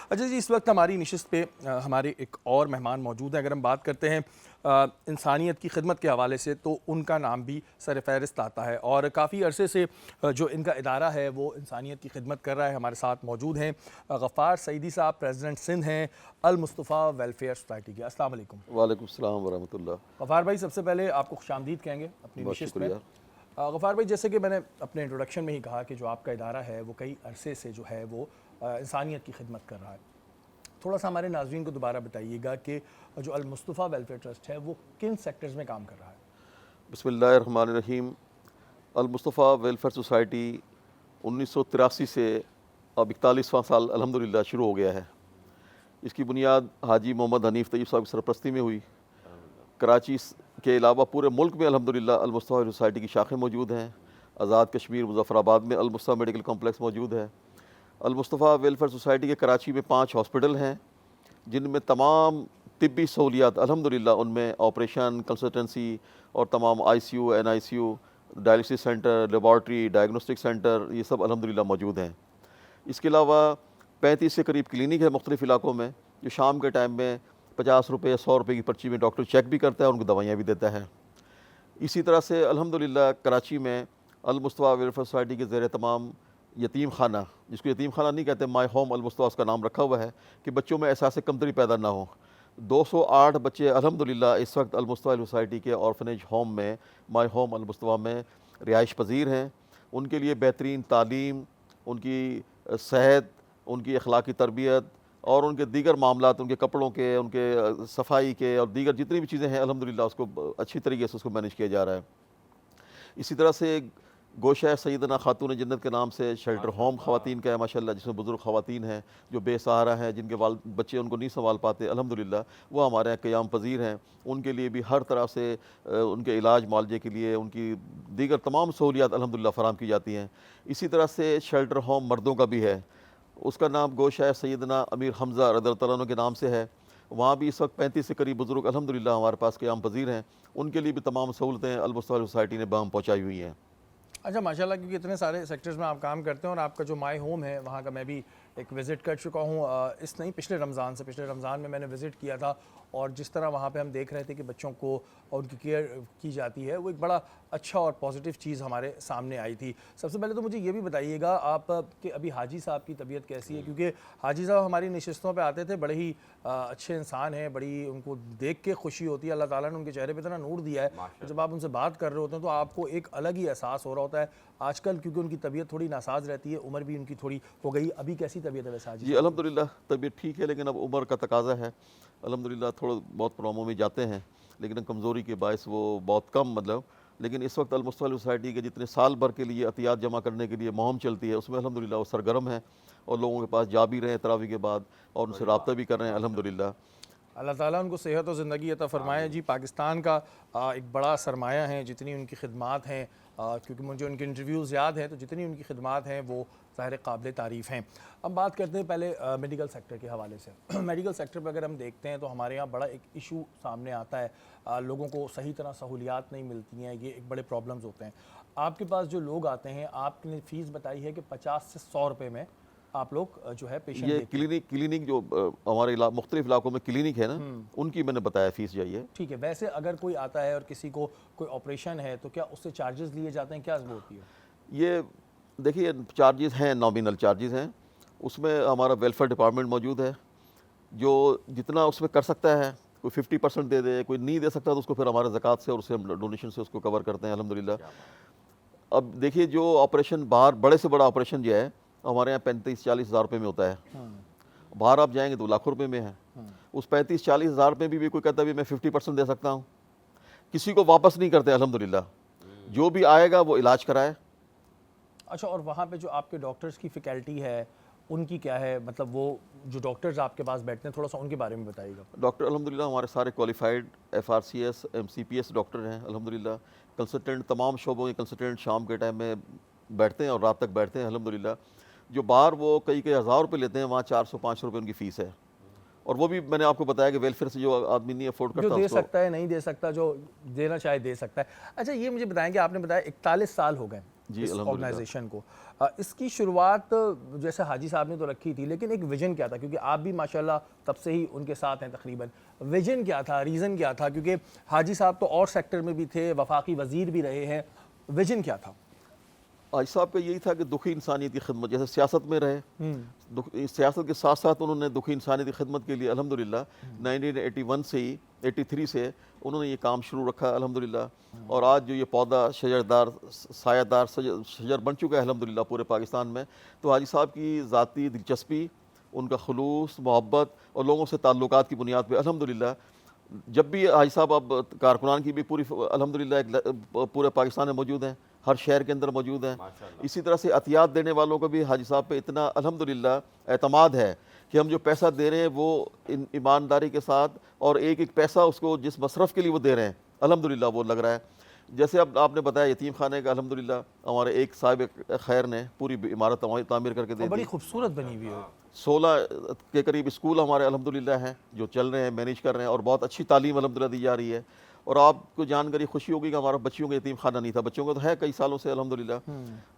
اچھا جی, اس وقت ہماری نشست پہ ہمارے ایک اور مہمان موجود ہیں. اگر ہم بات کرتے ہیں انسانیت کی خدمت کے حوالے سے, تو ان کا نام بھی سر فہرست آتا ہے, اور کافی عرصے سے جو ان کا ادارہ ہے وہ انسانیت کی خدمت کر رہا ہے. ہمارے ساتھ موجود ہیں غفار سعیدی صاحب, پریزیڈنٹ سندھ ہیں المصطفیٰ ویلفیئر سوسائٹی کے. السلام علیکم. وعلیکم السلام ورحمۃ اللہ. غفار بھائی, سب سے پہلے آپ کو خوش آمدید کہیں گے اپنی نشست میں. غفار بھائی, جیسے کہ میں نے اپنے انٹروڈکشن میں ہی کہا کہ جو آپ کا ادارہ ہے وہ کئی عرصے سے جو ہے وہ انسانیت کی خدمت کر رہا ہے. تھوڑا سا ہمارے ناظرین کو دوبارہ بتائیے گا کہ جو المصطفیٰ ویلفیئر ٹرسٹ ہے وہ کن سیکٹرز میں کام کر رہا ہے. بسم اللہ الرحمن الرحیم. المصطفیٰ ویلفیئر سوسائٹی 1983 سے اب 41واں سال الحمدللہ شروع ہو گیا ہے. اس کی بنیاد حاجی محمد حنیف طیب صاحب کی سرپرستی میں ہوئی. کراچی کے علاوہ پورے ملک میں الحمدللہ المصطفیٰ سوسائٹی کی شاخیں موجود ہیں. آزاد کشمیر مظفرآباد میں المصطفیٰ میڈیکل کمپلیکس موجود ہے۔ المصطفیٰ ویلفیئر سوسائٹی کے کراچی میں 5 ہاسپٹل ہیں جن میں تمام طبی سہولیات الحمدللہ ان میں آپریشن، کنسلٹنسی اور تمام I C U, N I C U, dialysis centre, laboratory, diagnostic centre, یہ سب الحمدللہ موجود ہیں۔ اس کے علاوہ 35 سے قریب کلینک ہے مختلف علاقوں میں، جو شام کے ٹائم میں 50 روپے یا 100 روپے کی پرچی میں ڈاکٹر چیک بھی کرتا ہے اور ان کو دوائیاں بھی دیتا ہے۔ اسی طرح سے الحمدللہ کراچی میں المصطفیٰ ویلفیئر سوسائٹی کے زیر تمام یتیم خانہ، جس کو یتیم خانہ نہیں کہتے، مائی ہوم المصطفیٰ اس کا نام رکھا ہوا ہے کہ بچوں میں احساس کمتری پیدا نہ ہو۔ 208 بچے الحمدللہ اس وقت المصطفیٰ سوسائٹی کے آرفنیج ہوم میں، مائی ہوم المصطفیٰ میں رہائش پذیر ہیں۔ ان کے لیے بہترین تعلیم، ان کی صحت، ان کی اخلاقی تربیت اور ان کے دیگر معاملات، ان کے کپڑوں کے، ان کے صفائی کے اور دیگر جتنی بھی چیزیں ہیں الحمدللہ اس کو اچھی طریقے سے اس کو مینیج کیا جا رہا ہے۔ اسی طرح سے گوشہ سیدنا خاتون جنت کے نام سے شیلٹر ہوم خواتین کا ہے ماشاءاللہ، جس میں بزرگ خواتین ہیں جو بے سہارا ہیں، جن کے بچے ان کو نہیں سنبھال پاتے، الحمدللہ وہ ہمارے یہاں قیام پذیر ہیں۔ ان کے لیے بھی ہر طرح سے ان کے علاج معالجے کے لیے ان کی دیگر تمام سہولیات الحمدللہ فراہم کی جاتی ہیں۔ اسی طرح سے شیلٹر ہوم مردوں کا بھی ہے، اس کا نام گوشہ سیدنا امیر حمزہ رضی اللہ تعالیٰ عنہ کے نام سے ہے۔ وہاں بھی اس وقت 35 سے قریب بزرگ الحمدللہ ہمارے پاس قیام پذیر ہیں۔ ان کے لیے بھی تمام سہولتیں المصطفیٰ سوسائٹی نے بہم پہنچائی ہوئی ہیں۔ اچھا ماشاءاللہ، کیونکہ اتنے سارے سیکٹرز میں آپ کام کرتے ہیں اور آپ کا جو مائی ہوم ہے وہاں کا میں بھی ایک وزٹ کر چکا ہوں، پچھلے رمضان میں نے وزٹ کیا تھا، اور جس طرح وہاں پہ ہم دیکھ رہے تھے کہ بچوں کو اور ان کی کیئر کی جاتی ہے، وہ ایک بڑا اچھا اور پازیٹیو چیز ہمارے سامنے آئی تھی۔ سب سے پہلے تو مجھے یہ بھی بتائیے گا آپ کہ ابھی حاجی صاحب کی طبیعت کیسی ہے، کیونکہ حاجی صاحب ہماری نشستوں پہ آتے تھے، بڑے ہی اچھے انسان ہیں، بڑی ان کو دیکھ کے خوشی ہوتی ہے، اللہ تعالیٰ نے ان کے چہرے پہ اتنا نور دیا ہے، جب آپ ان سے بات کر رہے ہوتے ہیں تو آپ کو ایک الگ ہی احساس ہو رہا ہوتا ہے۔ آج کل کیونکہ ان کی طبیعت تھوڑی ناساز رہتی ہے، عمر بھی ان کی تھوڑی ہو گئی، ابھی کیسی طبیعت ہے ویسے حاجی؟ جی الحمدللہ طبیعت ٹھیک ہے، لیکن اب عمر کا تقاضا ہے، الحمدللہ تھوڑا بہت پرابلم میں جاتے ہیں، لیکن کمزوری کے باعث وہ بہت کم لیکن اس وقت المصطفیٰ سوسائٹی کے جتنے سال بھر کے لیے عطیات جمع کرنے کے لیے مہم چلتی ہے، اس میں الحمدللہ وہ سرگرم ہیں اور لوگوں کے پاس جا بھی رہے ہیں تراویح کے بعد اور ان سے رابطہ بھی کر رہے ہیں الحمدللہ۔ اللہ تعالیٰ ان کو صحت و زندگی عطا فرمائے۔ جی پاکستان کا ایک بڑا سرمایہ ہے، جتنی ان کی خدمات ہیں، کیونکہ مجھے ان کے انٹرویوز یاد ہیں، تو جتنی ان کی خدمات ہیں وہ ظاہر قابل تعریف ہیں۔ اب بات کرتے ہیں پہلے میڈیکل سیکٹر کے حوالے سے۔ میڈیکل سیکٹر پہ اگر ہم دیکھتے ہیں تو ہمارے یہاں بڑا ایک ایشو سامنے آتا ہے، لوگوں کو صحیح طرح سہولیات نہیں ملتی ہیں، یہ ایک بڑے پرابلمز ہوتے ہیں۔ آپ کے پاس جو لوگ آتے ہیں، آپ نے فیس بتائی ہے کہ 50 سے 100 روپے میں آپ لوگ جو ہے پیشنٹ یہ کلینک جو ہمارے مختلف علاقوں میں کلینک ہے نا، ان کی میں نے بتایا فیس جائیے۔ ٹھیک ہے، ویسے اگر کوئی آتا ہے اور کسی کو کوئی آپریشن ہے تو کیا اس سے چارجز لیے جاتے ہیں، کیا وہ ہوتی ہے؟ یہ دیکھیے چارجز ہیں، نامینل چارجز ہیں، اس میں ہمارا ویلفیئر ڈپارٹمنٹ موجود ہے جو جتنا اس میں کر سکتا ہے، کوئی 50% دے دے، کوئی نہیں دے سکتا تو اس کو پھر ہمارے زکوٰۃ سے اور اسے ہم ڈونیشن سے اس کو کور کرتے ہیں الحمدللہ۔ اب دیکھیے جو آپریشن باہر بڑے سے بڑا آپریشن جو ہے ہمارے یہاں 35-40 ہزار روپے میں ہوتا ہے، باہر آپ جائیں گے تو لاکھوں روپے میں ہے۔ اس 35-40 ہزار روپے بھی کوئی کہتا ہے میں 50% دے سکتا ہوں، کسی کو واپس نہیں کرتے الحمدللہ، جو بھی آئے گا وہ علاج کرائے۔ اچھا، اور وہاں پہ جو آپ کے ڈاکٹرز کی فیکلٹی ہے ان کی کیا ہے، مطلب وہ جو ڈاکٹرز آپ کے پاس بیٹھتے ہیں تھوڑا سا ان کے بارے میں بتائیے گا۔ ڈاکٹر الحمدللہ ہمارے سارے کوالیفائڈ FRCS MCPS ڈاکٹر ہیں الحمدللہ، کنسلٹنٹ تمام شعبوں کے کنسلٹنٹ شام کے ٹائم میں بیٹھتے ہیں اور رات تک بیٹھتے ہیں الحمدللہ۔ جو باہر وہ کئی ہزار روپے لیتے ہیں، وہاں 400-500 روپے ان کی فیس ہے، اور وہ بھی میں نے آپ کو بتایا کہ ویلفیئر سے جو آدمی نہیں افورڈ کرتا، جو دے سکتا ہے نہیں دے سکتا، جو دینا چاہے دے سکتا ہے۔ اچھا یہ مجھے بتائیں کہ آپ نے بتایا 41 سال ہو گئے اس آرگنائزیشن کو، اس کی شروعات جیسے حاجی صاحب نے تو رکھی تھی، لیکن ایک ویژن کیا تھا، کیونکہ آپ بھی ماشاءاللہ تب سے ہی ان کے ساتھ ہیں تقریباً، ویژن کیا تھا، ریزن کیا تھا؟ کیونکہ حاجی صاحب تو اور سیکٹر میں بھی تھے، وفاقی وزیر بھی رہے ہیں، ویژن کیا تھا؟ حاجی صاحب کا یہی تھا کہ دکھی انسانیت کی خدمت، جیسے سیاست میں رہے، سیاست کے ساتھ ساتھ انہوں نے دکھی انسانیت کی خدمت کے لیے الحمدللہ 1981 سے ہی 83 سے انہوں نے یہ کام شروع رکھا الحمدللہ، اور آج جو یہ پودا شجردار سایہ دار شجر بن چکا ہے الحمدللہ پورے پاکستان میں، تو حاجی صاحب کی ذاتی دلچسپی، ان کا خلوص، محبت اور لوگوں سے تعلقات کی بنیاد پہ الحمدللہ جب بھی حاجی صاحب اب کارکنان کی بھی پوری الحمدللہ پورے پاکستان میں موجود ہیں، ہر شہر کے اندر موجود ہیں۔ اسی طرح سے عطیات دینے والوں کو بھی حاجی صاحب پہ اتنا الحمدللہ اعتماد ہے کہ ہم جو پیسہ دے رہے ہیں وہ ایمانداری کے ساتھ، اور ایک ایک پیسہ اس کو جس مصرف کے لیے وہ دے رہے ہیں الحمدللہ وہ لگ رہا ہے۔ جیسے اب آپ نے بتایا یتیم خانے کا الحمدللہ ہمارے ایک صاحب خیر نے پوری عمارت تعمیر کر کے دے دی. بڑی خوبصورت بنی ہوئی ہے. 16 کے قریب اسکول ہمارے الحمدللہ ہیں جو چل رہے ہیں, مینیج کر رہے ہیں, اور بہت اچھی تعلیم الحمدللہ دی جا رہی ہے. اور آپ کو جان کر یہ خوشی ہوگی کہ ہمارا بچیوں کا یتیم خانہ نہیں تھا, بچوں کا تو ہے کئی سالوں سے الحمدللہ.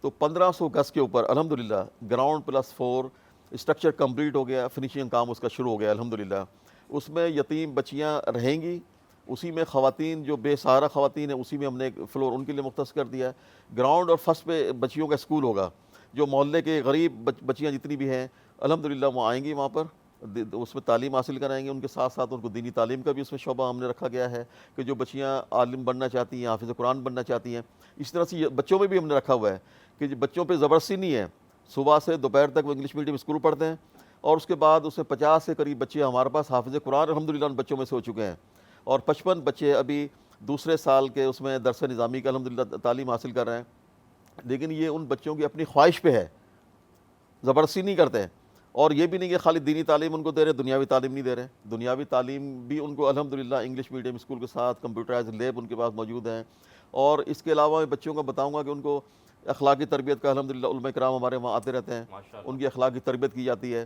تو 1500 گز کے اوپر الحمدللہ گراؤنڈ +4 اسٹرکچر کمپلیٹ ہو گیا, فنیشنگ کام اس کا شروع ہو گیا الحمدللہ. اس میں یتیم بچیاں رہیں گی, اسی میں خواتین جو بے سہارا خواتین ہیں اسی میں ہم نے ایک فلور ان کے لیے مختص کر دیا ہے. گراؤنڈ اور فرسٹ پہ بچیوں کا اسکول ہوگا. جو محلے کے غریب بچیاں جتنی بھی ہیں الحمدللہ وہ آئیں گی وہاں پر, اس میں تعلیم حاصل کرائیں گے. ان کے ساتھ ساتھ ان کو دینی تعلیم کا بھی اس میں شعبہ ہم نے رکھا گیا ہے کہ جو بچیاں عالم بننا چاہتی ہیں, حافظ قرآن بننا چاہتی ہیں, اس طرح سے بچوں میں بھی ہم نے رکھا ہوا ہے کہ بچوں پہ زبردستی نہیں ہے. صبح سے دوپہر تک وہ انگلش میڈیم اسکول پڑھتے ہیں, اور اس کے بعد اس میں 50 سے قریب بچے ہمارے پاس حافظ قرآن الحمدللہ ان بچوں میں سے ہو چکے ہیں, اور 55 بچے ابھی دوسرے سال کے اس میں درس نظامی کا الحمدللہ تعلیم حاصل کر رہے ہیں. لیکن یہ ان بچوں کی اپنی خواہش پہ ہے, زبردستی نہیں کرتے ہیں. اور یہ بھی نہیں کہ خالی دینی تعلیم ان کو دے رہے, دنیاوی تعلیم نہیں دے رہے. دنیاوی تعلیم بھی ان کو الحمدللہ انگلش میڈیم اسکول کے ساتھ کمپیوٹرائز لیب ان کے پاس موجود ہیں. اور اس کے علاوہ میں بچوں کو بتاؤں گا کہ ان کو اخلاقی تربیت کا الحمدللہ علماء کرام ہمارے وہاں آتے رہتے ہیں, ان کی اخلاقی تربیت کی جاتی ہے.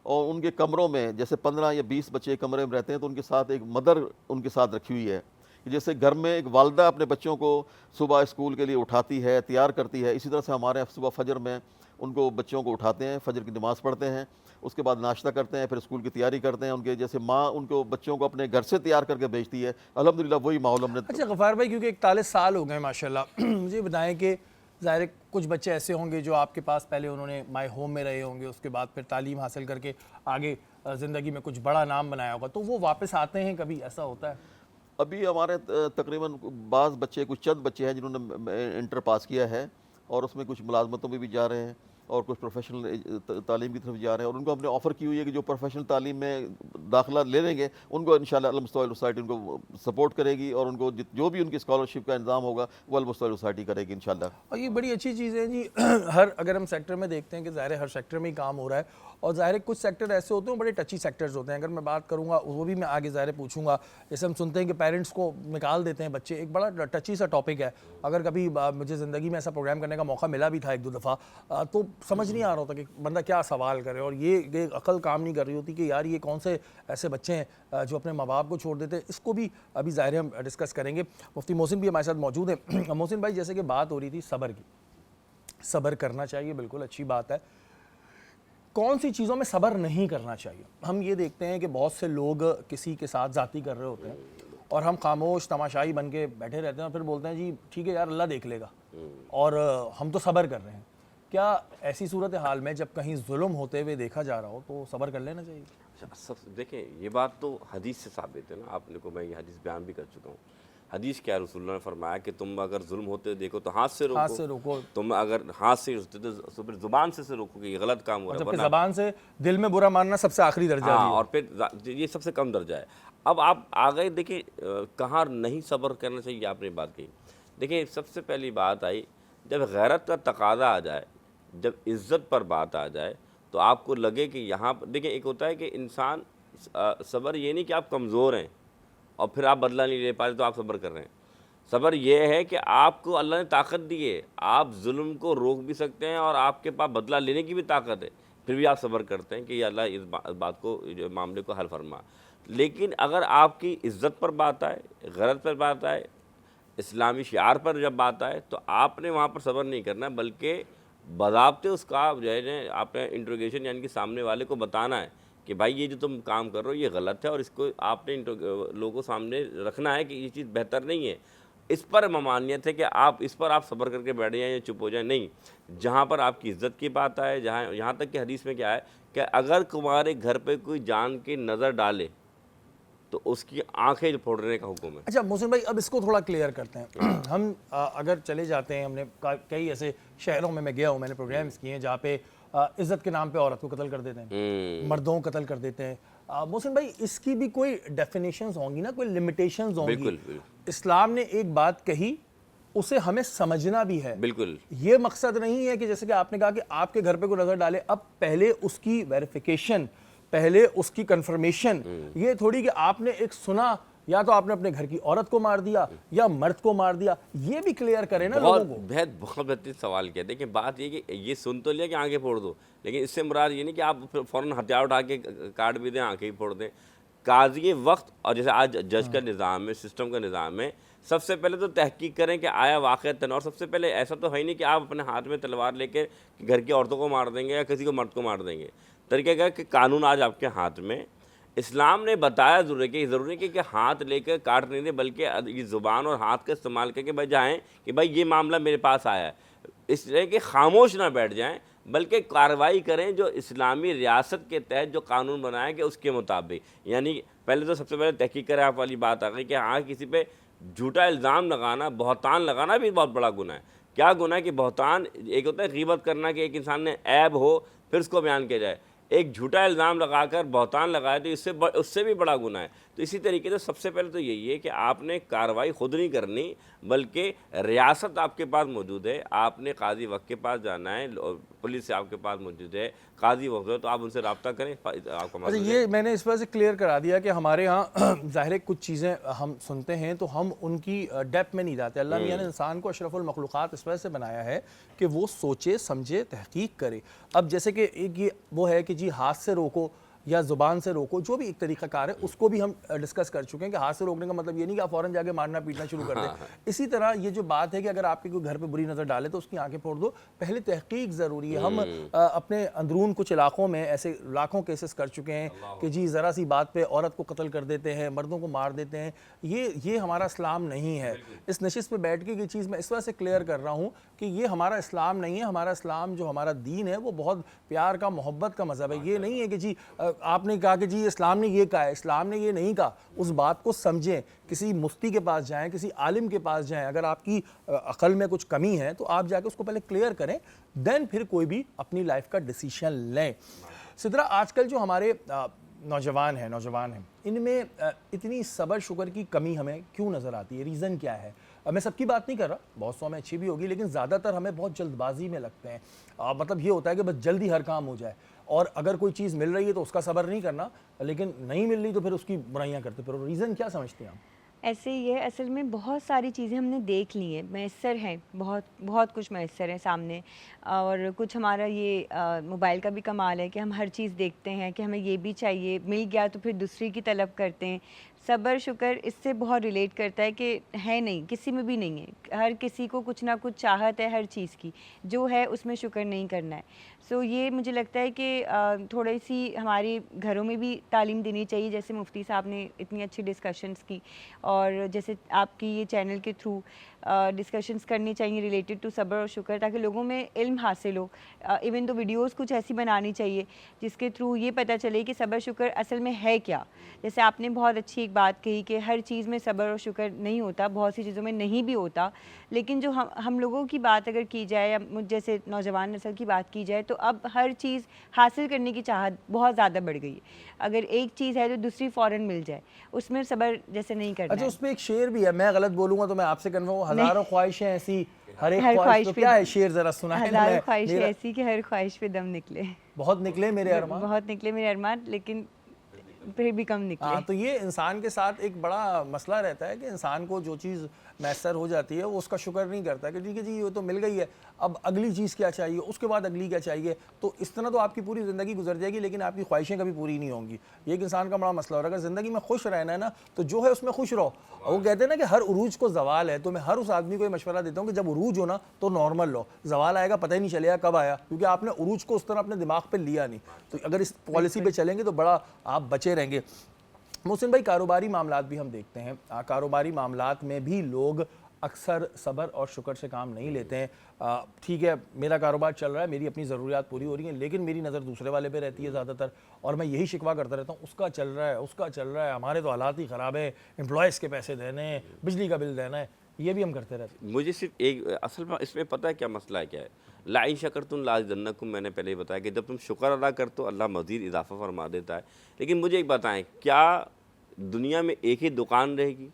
اور ان کے کمروں میں جیسے 15 یا 20 بچے کمرے میں رہتے ہیں تو ان کے ساتھ ایک مدر ان کے ساتھ رکھی ہوئی ہے. جیسے گھر میں ایک والدہ اپنے بچوں کو صبح اسکول کے لیے اٹھاتی ہے, تیار کرتی ہے, اسی طرح سے ہمارے صبح فجر میں ان کو بچوں کو اٹھاتے ہیں, فجر کی نماز پڑھتے ہیں, اس کے بعد ناشتہ کرتے ہیں, پھر اسکول کی تیاری کرتے ہیں. ان کے جیسے ماں ان کو بچوں کو اپنے گھر سے تیار کر کے بھیجتی ہے الحمدللہ, وہی ماحول ہم نے. اچھا غفار بھائی, کیونکہ 41 سال ہو گئے ماشاءاللہ, مجھے بتائیں کہ ظاہر ہے کچھ بچے ایسے ہوں گے جو آپ کے پاس پہلے انہوں نے مائی ہوم میں رہے ہوں گے, اس کے بعد پھر تعلیم حاصل کر کے آگے زندگی میں کچھ بڑا نام بنایا ہوگا, تو وہ واپس آتے ہیں کبھی, ایسا ہوتا ہے؟ ابھی ہمارے تقریباً بعض بچے, کچھ چند بچے ہیں جنہوں نے انٹر پاس کیا ہے, اور اس میں کچھ ملازمتوں میں بھی جا رہے ہیں, اور کچھ پروفیشنل تعلیم کی طرف جا رہے ہیں. اور ان کو ہم نے آفر کی ہوئی ہے کہ جو پروفیشنل تعلیم میں داخلہ لے لیں گے ان کو انشاءاللہ المستویل سوسائٹی ان کو سپورٹ کرے گی, اور ان کو جو بھی ان کی اسکالرشپ کا انتظام ہوگا وہ المستویل سوسائٹی کرے گی انشاءاللہ. اور یہ بڑی اچھی چیز ہے جی. اگر ہم سیکٹر میں دیکھتے ہیں کہ ظاہر ہے ہر سیکٹر میں ہی کام ہو رہا ہے, اور ظاہر ہے کچھ سیکٹر ایسے ہوتے ہیں بڑے ٹچی سیکٹرز ہوتے ہیں. اگر میں بات کروں گا وہ بھی میں آگے ظاہر پوچھوں گا, جیسے ہم سنتے ہیں کہ پیرنٹس کو نکال دیتے ہیں بچے, ایک بڑا ٹچی سا ٹاپک ہے. اگر کبھی مجھے زندگی میں ایسا پروگرام کرنے کا موقع ملا بھی تھا 1-2 دفعہ, تو سمجھ نہیں آ رہا ہوتا کہ بندہ کیا سوال کرے, اور یہ عقل کام نہیں کر رہی ہوتی کہ یار یہ کون سے ایسے بچے ہیں جو اپنے ماں باپ کو چھوڑ دیتے ہیں. اس کو بھی ابھی ظاہر ہم ڈسکس کریں گے. مفتی محسن بھی ہمارے ساتھ موجود ہیں. محسن بھائی, جیسے کہ بات ہو رہی تھی صبر کی, صبر کرنا چاہیے, بالکل اچھی بات ہے. کون سی چیزوں میں صبر نہیں کرنا چاہیے؟ ہم یہ دیکھتے ہیں کہ بہت سے لوگ کسی کے ساتھ ذاتی کر رہے ہوتے ہیں اور ہم خاموش تماشائی بن کے بیٹھے رہتے ہیں, اور پھر بولتے ہیں جی ٹھیک ہے یار اللہ دیکھ لے گا, اور ہم تو صبر کر رہے ہیں. کیا ایسی صورتحال میں جب کہیں ظلم ہوتے ہوئے دیکھا جا رہا ہو تو صبر کر لینا چاہیے؟ دیکھیں یہ بات تو حدیث سے ثابت ہے نا, آپ نے کو میں یہ حدیث بیان بھی کر چکا ہوں. حدیث کیا رسول اللہ نے فرمایا کہ تم اگر ظلم ہوتے دیکھو تو ہاتھ سے روکو, تم اگر ہاتھ سے تو پھر زبان سے روکو کہ یہ غلط کام ہو رہا ہے. جبکہ زبان سے دل میں برا ماننا سب سے آخری درجہ ہے, اور پھر یہ سب سے کم درجہ ہے. اب آپ آگئے دیکھیں کہاں نہیں صبر کرنا چاہیے, آپ نے بات کہی. دیکھیں سب سے پہلی بات آئی جب غیرت کا تقاضا آ جائے, جب عزت پر بات آ جائے, تو آپ کو لگے کہ یہاں دیکھیں ایک ہوتا ہے کہ انسان صبر یہ نہیں کہ آپ کمزور ہیں اور پھر آپ بدلہ نہیں لے پا رہے تو آپ صبر کر رہے ہیں. صبر یہ ہے کہ آپ کو اللہ نے طاقت دی ہے, آپ ظلم کو روک بھی سکتے ہیں اور آپ کے پاس بدلہ لینے کی بھی طاقت ہے, پھر بھی آپ صبر کرتے ہیں کہ یہ اللہ اس بات کو, معاملے کو حل فرما. لیکن اگر آپ کی عزت پر بات آئے, غیرت پر بات آئے, اسلامی شعار پر جب بات آئے, تو آپ نے وہاں پر صبر نہیں کرنا, بلکہ باضابطے اس کا جو ہے آپ نے انٹروگیشن یعنی کہ سامنے والے کو بتانا ہے کہ بھائی یہ جو تم کام کر رہے ہو یہ غلط ہے, اور اس کو آپ نے لوگوں سامنے رکھنا ہے کہ یہ چیز بہتر نہیں ہے. اس پر ممانعت ہے کہ آپ اس پر آپ صبر کر کے بیٹھ جائیں یا چپ ہو جائیں, نہیں. جہاں پر آپ کی عزت کی بات آئے, یہاں تک کہ حدیث میں کیا ہے کہ اگر تمہارے گھر پہ کوئی جان کی نظر ڈالے تو اس کی آنکھیں پھوڑنے کا حکم ہے. اچھا محسن بھائی, اب اس کو تھوڑا کلیئر کرتے ہیں. ہم اگر چلے جاتے ہیں, ہم نے کئی ایسے شہروں میں گیا ہوں, میں نے پروگرامز کیے ہیں جہاں پہ عزت کے نام پہ عورت کو قتل کر دیتے ہیں, مردوں کو قتل کر دیتے ہیں. محسن بھائی اس کی بھی کوئی ڈیفینیشنز ہوں گی نا, کوئی لمیٹیشنز ہوں گی. اسلام نے ایک بات کہی, اسے ہمیں سمجھنا بھی ہے. بالکل یہ مقصد نہیں ہے کہ جیسے کہ آپ نے کہا کہ آپ کے گھر پہ کوئی نظر ڈالے, اب پہلے اس کی ویریفیکیشن, پہلے اس کی کنفرمیشن, یہ تھوڑی کہ آپ نے ایک سنا یا تو آپ نے اپنے گھر کی عورت کو مار دیا یا مرد کو مار دیا، یہ بھی کلیئر کریں نا لوگوں کو۔ بہت بہترین سوال کیا. دیکھیں بات یہ کہ یہ سن تو لیا کہ آنکھیں پھوڑ دو، لیکن اس سے مراد یہ نہیں کہ آپ فوراً ہتھیار اٹھا کے کاٹ بھی دیں، آنکھیں ہی پھوڑ دیں. قاضی وقت اور جیسے آج جج کا نظام ہے، سسٹم کا نظام ہے، سب سے پہلے تو تحقیق کریں کہ آیا واقعتاً، اور سب سے پہلے ایسا تو ہے ہی نہیں کہ آپ اپنے ہاتھ میں تلوار لے کے گھر کی عورتوں کو مار دیں گے یا کسی کو مرد کو مار دیں گے. طریقہ کیا کہ قانون آج آپ کے ہاتھ میں. اسلام نے بتایا ضروری کہ ہاتھ لے کے کاٹ نہیں دیں، بلکہ یہ زبان اور ہاتھ کا استعمال کر کے بجائیں کہ بھائی یہ معاملہ میرے پاس آیا ہے، اس لیے کہ خاموش نہ بیٹھ جائیں، بلکہ کارروائی کریں جو اسلامی ریاست کے تحت جو قانون بنایا کہ اس کے مطابق. یعنی پہلے تو سب سے پہلے تحقیق کریں. آپ والی بات آ گئی کہ ہاں کسی پہ جھوٹا الزام لگانا، بہتان لگانا بھی بہت بڑا گناہ ہے. کیا گناہ ہے کہ بہتان ایک ہوتا ہے غیبت کرنا کہ ایک انسان نے عیب ہو پھر اس کو بیان کیا جائے، ایک جھوٹا الزام لگا کر بہتان لگایا تو اس سے بھی بڑا گناہ ہے. تو اسی طریقے سے سب سے پہلے تو یہی ہے کہ آپ نے کارروائی خود نہیں کرنی، بلکہ ریاست آپ کے پاس موجود ہے، آپ نے قاضی وقت کے پاس جانا ہے، پولیس سے آپ کے پاس موجود ہے، قاضی وقت ہے تو آپ ان سے رابطہ کریں. آپ کا اچھا، یہ میں نے اس وجہ سے کلیئر کرا دیا کہ ہمارے ہاں ظاہر ہے کچھ چیزیں ہم سنتے ہیں تو ہم ان کی ڈیپتھ میں نہیں جاتے. اللہ میاں نے انسان کو اشرف المخلوقات اس وجہ سے بنایا ہے کہ وہ سوچے سمجھے تحقیق کرے. اب جیسے کہ ایک یہ وہ ہے کہ جی ہاتھ سے روکو یا زبان سے روکو، جو بھی ایک طریقہ کار ہے اس کو بھی ہم ڈسکس کر چکے ہیں کہ ہاتھ سے روکنے کا مطلب یہ نہیں کہ آپ فوراً جا کے مارنا پیٹنا شروع کر دیں. اسی طرح یہ جو بات ہے کہ اگر آپ کے کوئی گھر پہ بری نظر ڈالے تو اس کی آنکھیں پھوڑ دو، پہلے تحقیق ضروری ہے. ہم اپنے اندرون کچھ علاقوں میں ایسے لاکھوں کیسز کر چکے ہیں کہ جی ذرا سی بات پہ عورت کو قتل کر دیتے ہیں، مردوں کو مار دیتے ہیں. یہ ہمارا اسلام نہیں ہے. اس نشست پہ بیٹھ کے یہ چیز میں اس وجہ سے کلیئر کر رہا ہوں کہ یہ ہمارا اسلام نہیں ہے. ہمارا اسلام جو ہمارا دین ہے وہ بہت پیار کا، محبت کا مذہب ہے. یہ نہیں ہے کہ جی آپ نے کہا کہ جی اسلام نے یہ کہا ہے، اسلام نے یہ نہیں کہا. اس بات کو سمجھیں، کسی مفتی کے پاس جائیں، کسی عالم کے پاس جائیں. اگر آپ کی عقل میں کچھ کمی ہے تو آپ جا کے اس کو پہلے کلیئر کریں، دین پھر کوئی بھی اپنی لائف کا ڈیسیشن لیں. سدرا، آج کل جو ہمارے نوجوان ہیں ان میں اتنی صبر شکر کی کمی ہمیں کیوں نظر آتی ہے؟ ریزن کیا ہے؟ میں سب کی بات نہیں کر رہا، بہت سو میں اچھی بھی ہوگی، لیکن زیادہ تر ہمیں بہت جلد بازی میں لگتے ہیں. مطلب یہ ہوتا ہے کہ بس جلدی ہر کام ہو جائے، اور اگر کوئی چیز مل رہی ہے تو اس کا صبر نہیں کرنا، لیکن نہیں مل رہی تو پھر اس کی برائیاں کرتے. پھر ریزن کیا سمجھتے ہیں آپ؟ ایسے ہی ہے، اصل میں بہت ساری چیزیں ہم نے دیکھ لی ہیں، میسر ہیں، بہت کچھ میسر ہیں سامنے. اور کچھ ہمارا یہ موبائل کا بھی کمال ہے کہ ہم ہر چیز دیکھتے ہیں کہ ہمیں یہ بھی چاہیے، مل گیا تو پھر دوسری کی طلب کرتے ہیں. صبر شکر اس سے بہت ریلیٹ کرتا ہے کہ ہے نہیں، کسی میں بھی نہیں ہے. ہر کسی کو کچھ نہ کچھ چاہت ہے ہر چیز کی، جو ہے اس میں شکر نہیں کرنا ہے. سو یہ مجھے لگتا ہے کہ تھوڑی سی ہمارے گھروں میں بھی تعلیم دینی چاہیے، جیسے مفتی صاحب نے اتنی اچھی ڈسکشنز کی، اور جیسے آپ کی یہ چینل کے تھرو ڈسکشنز کرنی چاہیے ریلیٹڈ ٹو صبر اور شکر، تاکہ لوگوں میں علم حاصل ہو. ایون تو ویڈیوز کچھ ایسی بنانی چاہیے جس کے تھرو یہ پتہ چلے کہ صبر شکر اصل میں ہے کیا. جیسے آپ نے بہت اچھی ایک بات کہی کہ ہر چیز میں صبر اور شکر نہیں ہوتا، بہت سی چیزوں میں نہیں بھی ہوتا. لیکن جو ہم لوگوں کی بات اگر کی جائے، یا مجھ جیسے نوجوان نسل کی بات کی جائے، تو اب ہر چیز حاصل کرنے کی چاہت بہت زیادہ بڑھ گئی ہے. اگر ایک چیز ہے تو دوسری فوراً مل جائے، اس میں صبر جیسے نہیں کرنا. اچھا، اس میں ایک شعر بھی ہے، میں غلط بولوں گا تو میں آپ سے کنفرم. ہزاروں خواہشیں ایسی ہر ایک خواہش، تو کیا ہے شعر ذرا سنائیں. ہزاروں خواہشیں ایسی کہ ہر خواہش پہ دم نکلے. بہت نکلے میرے ارمان، بہت نکلے میرے ارمان، لیکن پھر بھی کم نکلے. ہاں، تو یہ انسان کے ساتھ ایک بڑا مسئلہ رہتا ہے کہ انسان کو جو چیز میسر ہو جاتی ہے وہ اس کا شکر نہیں کرتا کہ ٹھیک ہے جی یہ تو مل گئی ہے، اب اگلی چیز کیا چاہیے، اس کے بعد اگلی کیا چاہیے. تو اس طرح تو آپ کی پوری زندگی گزر جائے گی، لیکن آپ کی خواہشیں کبھی پوری نہیں ہوں گی. یہ ایک انسان کا بڑا مسئلہ ہو رہا ہے. اگر زندگی میں خوش رہنا ہے نا تو جو ہے اس میں خوش رہو. وہ کہتے ہیں نا کہ ہر عروج کو زوال ہے، تو میں ہر اس آدمی کو یہ مشورہ دیتا ہوں کہ جب عروج ہو نا تو نارمل لو. زوال آئے گا پتہ ہی نہیں چلے گا کب آیا، کیونکہ آپ نے عروج کو اس طرح اپنے دماغ پہ لیا نہیں. تو اگر اس پالیسی پہ چلیں گے تو بڑا آپ بچے رہیں گے. محسن بھائی، کاروباری معاملات بھی ہم دیکھتے ہیں، کاروباری معاملات میں بھی لوگ اکثر صبر اور شکر سے کام نہیں لیتے ہیں. ٹھیک ہے، میرا کاروبار چل رہا ہے، میری اپنی ضروریات پوری ہو رہی ہیں، لیکن میری نظر دوسرے والے پہ رہتی ہے زیادہ تر، اور میں یہی شکوہ کرتا رہتا ہوں اس کا چل رہا ہے، ہمارے تو حالات ہی خراب ہیں، امپلائز کے پیسے دینے ہیں، بجلی کا بل دینا ہے. یہ بھی ہم کرتے رہتے ہیں. مجھے صرف ایک اصل میں اس میں پتہ ہے کیا مسئلہ ہے کیا ہے. لَإِن شَكَرْتُمْ لَأَزِيدَنَّكُمْ، میں نے پہلے ہی بتایا کہ جب تم شکر ادا کرتے تو اللہ مزید اضافہ فرما دیتا ہے. لیکن مجھے ایک بتائیں، کیا دنیا میں ایک ہی دکان رہے گی؟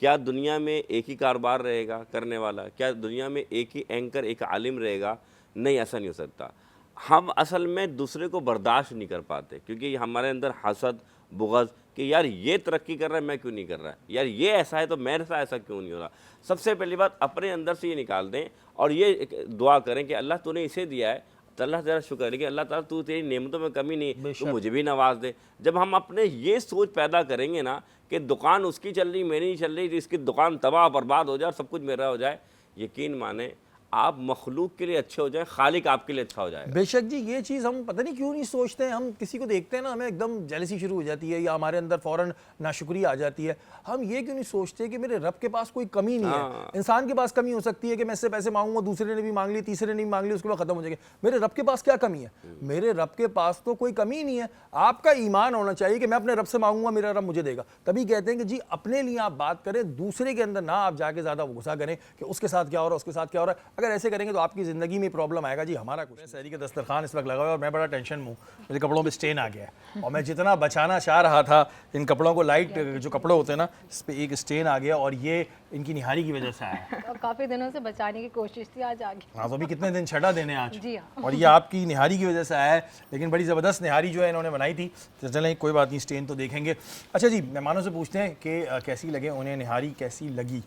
کیا دنیا میں ایک ہی کاروبار رہے گا کرنے والا؟ کیا دنیا میں ایک ہی اینکر، ایک عالم رہے گا؟ نہیں، ایسا نہیں ہو سکتا. ہم اصل میں دوسرے کو برداشت نہیں کر پاتے، کیونکہ ہمارے اندر حسد، بغض کہ یار یہ ترقی کر رہا ہے میں کیوں نہیں کر رہا، یار یہ ایسا ہے تو میرے ساتھ ایسا کیوں نہیں ہو رہا. سب سے پہلی بات اپنے اندر سے یہ نکال دیں اور یہ دعا کریں کہ اللہ تو نے اسے دیا ہے تو اللہ تعالیٰ شکر ہے کہ اللہ تعالیٰ تو تیری نعمتوں میں کمی نہیں، تو مجھے بھی نواز دے. جب ہم اپنے یہ سوچ پیدا کریں گے نا کہ دکان اس کی چل رہی میری نہیں چل رہی، تو اس کی دکان تباہ برباد ہو جائے اور سب کچھ میرا ہو جائے، یقین مانیں آپ مخلوق کے لیے اچھے ہو جائیں، خالق آپ کے لیے اچھا ہو جائے گا. بے شک جی. یہ چیز ہم پتہ نہیں کیوں نہیں سوچتے ہیں. ہم کسی کو دیکھتے ہیں نا ہمیں ایک دم جیلسی شروع ہو جاتی ہے یا ہمارے اندر فوراً ناشکری آ جاتی ہے. ہم یہ کیوں نہیں سوچتے کہ میرے رب کے پاس کوئی کمی نہیں ہے. انسان کے پاس کمی ہو سکتی ہے کہ میں اس سے پیسے مانگوں گا، دوسرے نے بھی مانگ لی، تیسرے نے بھی مانگ لی، اس کے بعد ختم ہو جائے گا. میرے رب کے پاس کیا کمی ہے؟ میرے رب کے پاس تو کوئی کمی نہیں ہے. آپ کا ایمان ہونا چاہیے کہ میں اپنے رب سے مانگوں گا میرا رب مجھے دے گا. تبھی کہتے ہیں کہ جی اپنے لیے آپ بات کریں، دوسرے کے اندر نہ آپ جا کے زیادہ غصہ کریں کہ اس کے ساتھ کیا ہو رہا ہے، اس کے ساتھ کیا ہو رہا ہے. اگر ایسے کریں گے تو آپ کی زندگی میں پرابلم آئے گا. جی ہمارا کچھ سحری کا دسترخوان اس وقت لگا ہوا ہے اور میں بڑا ٹینشن میں ہوں، میرے کپڑوں پہ اسٹین آ گیا ہے اور میں جتنا بچانا چاہ رہا تھا ان کپڑوں کو، لائٹ جو کپڑے ہوتے ہیں نا اس پہ ایک اسٹین آ گیا اور یہ ان کی نہاری کی وجہ سے آیا ہے. کافی دنوں سے بچانے کی کوشش تھی، آج آگے. ہاں تو ابھی کتنے دن چھٹا دینے آج، جی ہاں. اور یہ آپ کی نہاری کی وجہ سے آیا ہے. لیکن بڑی زبردست نہاری جو ہے انہوں نے بنائی تھی. تو چلیں کوئی بات نہیں، اسٹین تو دیکھیں گے. اچھا جی مہمانوں سے پوچھتے ہیں کہ کیسی لگے انہیں نہاری، کیسی لگی.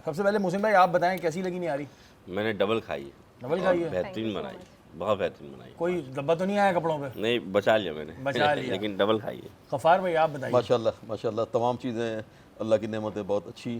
سب سے پہلے محسن بھائی آپ بتائیں کیسی لگی نہاری؟ میں نے ڈبل کھائی ہے، ڈبل کھائی ہے؟ بہترین بنائی، بہت بہترین بنائی. کوئی دبا تو نہیں آیا کپڑوں پہ؟ نہیں بچا لیا میں بچا نے لیا. لیکن ڈبل کھائی ہے. غفار بھائی آپ بتائیے. ماشاءاللہ تمام چیزیں اللہ کی نعمتیں بہت اچھی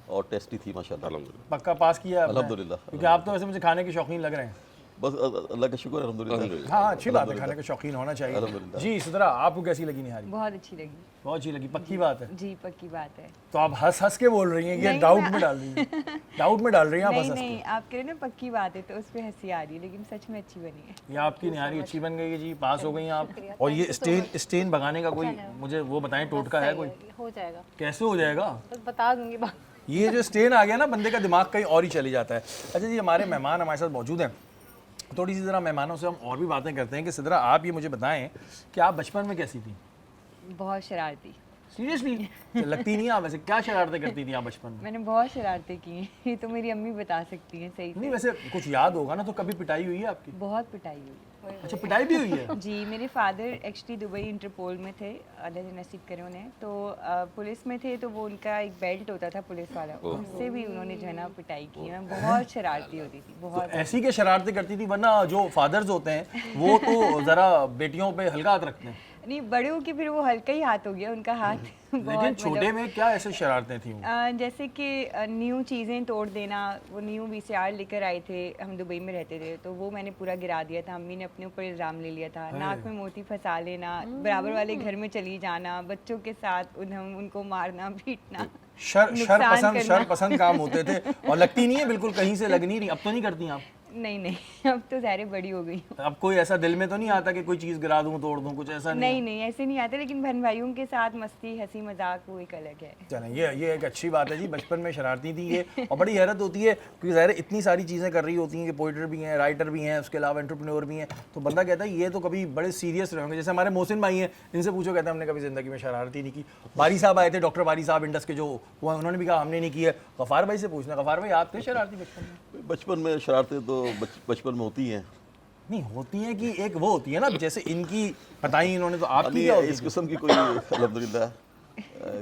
اور ٹیسٹی تھی ماشاءاللہ. الحمدللہ. پکا پاس کیا آپ نے؟ الحمدللہ. کیونکہ آپ تو ویسے مجھے کھانے کے شوقین لگ رہے ہیں. بس اللہ کا شکر ہے الحمدللہ. ہاں اچھی بات ہے، کھانے کے شوقین ہونا چاہیے. الحمدللہ. جی سدرا آپ کو کیسی لگی نہاری؟ بہت اچھی لگی. بہت اچھی لگی، پکی بات ہے. جی پکی بات ہے. تو آپ ہنس ہنس کے بول رہی ہیں کہ ڈاؤٹ میں ڈال رہی ہیں، ڈاؤٹ میں ڈال رہی ہیں آپ ہنس ہنس نہیں آپ کہہ رہے نا پکی بات ہے تو اس پہ ہنسی آ رہی ہے، لیکن سچ میں اچھی بنی ہے. یہ آپ کی نہاری اچھی بن گئی ہے جی، پاس ہو گئی ہیں آپ. اور یہ اسٹین بھگانے کا کوئی مجھے وہ بتائیں ٹوٹکا ہے کوئی؟ ہو جائے گا، کیسے ہو جائے گا؟ بس بتا دوں گی بات. یہ جو اسٹین آ گیا نا بندے کا دماغ کہیں اور ہی چلی جاتا ہے. اچھا جی ہمارے مہمان ہمارے ساتھ موجود ہیں، تھوڑی سی ذرا مہمانوں سے ہم اور بھی باتیں کرتے ہیں. کہ سدرا آپ یہ مجھے بتائیں کہ آپ بچپن میں کیسی تھیں؟ بہت شرارتی. سیریسلی لگتی نہیں آپ ویسے، کیا شرارتیں کرتی تھیں آپ بچپن میں؟ میں نے بہت شرارتیں کی ہیں، یہ تو میری امی بتا سکتی ہیں صحیح نہیں سے. ویسے کچھ یاد ہوگا نا، تو کبھی پٹائی ہوئی ہے آپ کی؟ بہت پٹائی ہوئی. اچھا پٹائی بھی ہوئی ہے؟ جی میرے فادر ایکچولی دبئی انٹرپول میں تھے، اللہ جی نصیب کرے انہیں. تو پولیس میں تھے تو وہ ان کا ایک بیلٹ ہوتا تھا پولیس والا، اس سے بھی انہوں نے جو ہے نا پٹائی کی. میں بہت شرارتی ہوتی تھی، بہت. ایسی کے شرارتیں کرتی تھی؟ ورنہ جو فادرز ہوتے ہیں وہ تو ذرا بیٹیوں پہ ہلکا ہاتھ رکھتے ہیں. نہیں بڑے ہو کے پھر وہ ہلکا ہی ہاتھ ہو گیا ان کا ہاتھ. لیکن چھوٹے میں کیا ایسے شرارتیں تھیں وہ؟ جیسے کہ نیو چیزیں توڑ دینا. وہ نیو VCR لے کر آئے تھے، ہم دبئی میں رہتے تھے، تو وہ میں نے پورا گرا دیا تھا. امی نے اپنے اوپر الزام لے لیا تھا. ناک میں موتی پھنسا لینا، برابر والے گھر میں چلی جانا، بچوں کے ساتھ ان کو مارنا پیٹنا. شر پسند کام ہوتے تھے. اور لگتی نہیں ہے بالکل، کہیں سے لگ نہیں رہی. اب تو نہیں کرتی آپ؟ نہیں اب تو ظاہر بڑی ہو گئی ہوں. اب کوئی ایسا دل میں تو نہیں آتا کہ کوئی چیز گرا دوں توڑ دوں، کچھ ایسا نہیں؟ نہیں ایسے نہیں آتے، لیکن بہن بھائیوں کے ساتھ مستی ہنسی مذاق وہ ایک الگ ہے. چلیں یہ ایک اچھی بات ہے جی. بچپن میں شرارتی تھی یہ، اور بڑی حیرت ہوتی ہے کیونکہ ظاہر اتنی ساری چیزیں کر رہی ہوتی ہیں کہ پوئٹر بھی ہیں، رائٹر بھی ہیں، اس کے علاوہ انٹرپرینور بھی ہیں. تو بندہ کہتا ہے یہ تو کبھی بڑے سیریس رہے ہوں گے. جیسے ہمارے محسن بھائی ہیں، ان سے پوچھو کہتے ہیں ہم نے کبھی زندگی میں شرارتی نہیں کی. باری صاحب آئے تھے، ڈاکٹر باری صاحب انڈس کے جو وہ انہوں نے بھی کہا ہم نے نہیں کی ہے. غفار بھائی سے پوچھنا، غفار بھائی آپ تھے شرارتی بچپن میں؟ بچپن میں شرارتیں تو بچپن میں ہوتی ہیں. نہیں ہوتی ہیں کہ ایک وہ ہوتی ہے نا جیسے ان کی بتائیں انہوں نے، تو آپ کی اس قسم کی کوئی الحمدللہ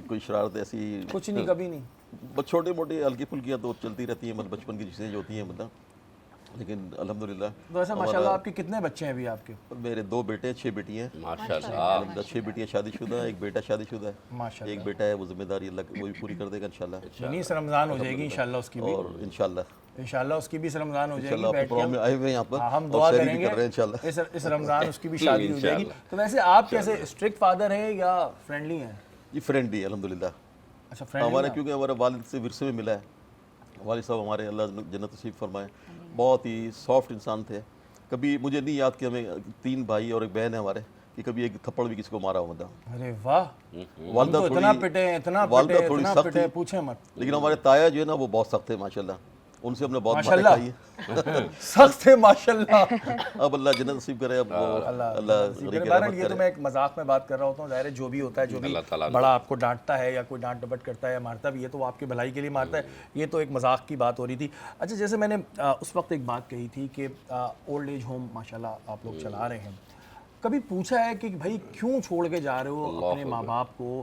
کوئی شرارت ایسی کچھ نہیں، کبھی نہیں؟ بس چھوٹی موٹی ہلکی پھلکیاں تو چلتی رہتی ہیں، مطلب بچپن کی چیزیں جو ہوتی ہیں مطلب. لیکن الحمدللہ تو ایسا ماشاءاللہ آپ کے کتنے بچے ہیں ابھی آپ کے؟ میرے 2 بیٹے 6 بیٹی ہیں. ماشاءاللہ 6 بیٹیاں شادی شدہ ہیں، ایک بیٹا شادی شدہ ہے. ماشاءاللہ. ایک بیٹا ہے وہ ذمہ داری اللہ وہ بھی پوری کر دے گا انشاءاللہ. نہیں اس رمضان ہو جائے گی انشاءاللہ اس کی بھی، اور انشاءاللہ اس کی بھی اس رمضان ہو جائے گی. انشاءاللہ پروگرام میں آئے ہوئے ہیں یہاں پر، ہم دعا کریں گے انشاءاللہ اس رمضان اس کی بھی شادی ہو جائے گی. تو ویسے آپ کیسے اسٹرکٹ فادر ہیں یا فرینڈلی ہیں؟ یہ فرینڈلی ہے الحمدللہ. اچھا فرینڈلی ہمارے کیونکہ ہمارے والد سے ورثے میں ملا ہے. والد صاحب ہمارے اللہ جنت نصیب فرمائے بہت ہی سافٹ انسان تھے. کبھی مجھے نہیں یاد کہ ہمیں 3 بھائی اور ایک بہن ہے ہمارے، کہ کبھی ایک تھپڑ بھی کسی کو مارا ہو. مطلب ارے واہ، والدہ اتنا پٹے اتنا پٹے پوچھیں مت. لیکن ہمارے تایا جو ہے نا وہ بہت سخت تھے ماشاءاللہ. ان سے ہم نے بہت مارے کھائی ہے. سخت تھے ماشاءاللہ. اب اللہ جنت نصیب کرے. اب بہرحال یہ تو میں ایک مذاق میں بات کر رہا ہوتا ہوں. ظاہر ہے جو بھی ہوتا ہے، جو بھی بڑا آپ کو ڈانٹتا ہے یا کوئی ڈانٹ ڈپٹ کرتا ہے یا مارتا بھی ہے تو وہ آپ کی بھلائی کے لیے مارتا ہے. یہ تو ایک مذاق کی بات ہو رہی تھی. اچھا جیسے میں نے اس وقت ایک بات کہی تھی کہ اولڈ ایج ہوم ماشاءاللہ آپ لوگ چلا رہے ہیں، کبھی پوچھا ہے کہ بھائی کیوں چھوڑ کے جا رہے ہو اپنے ماں باپ کو؟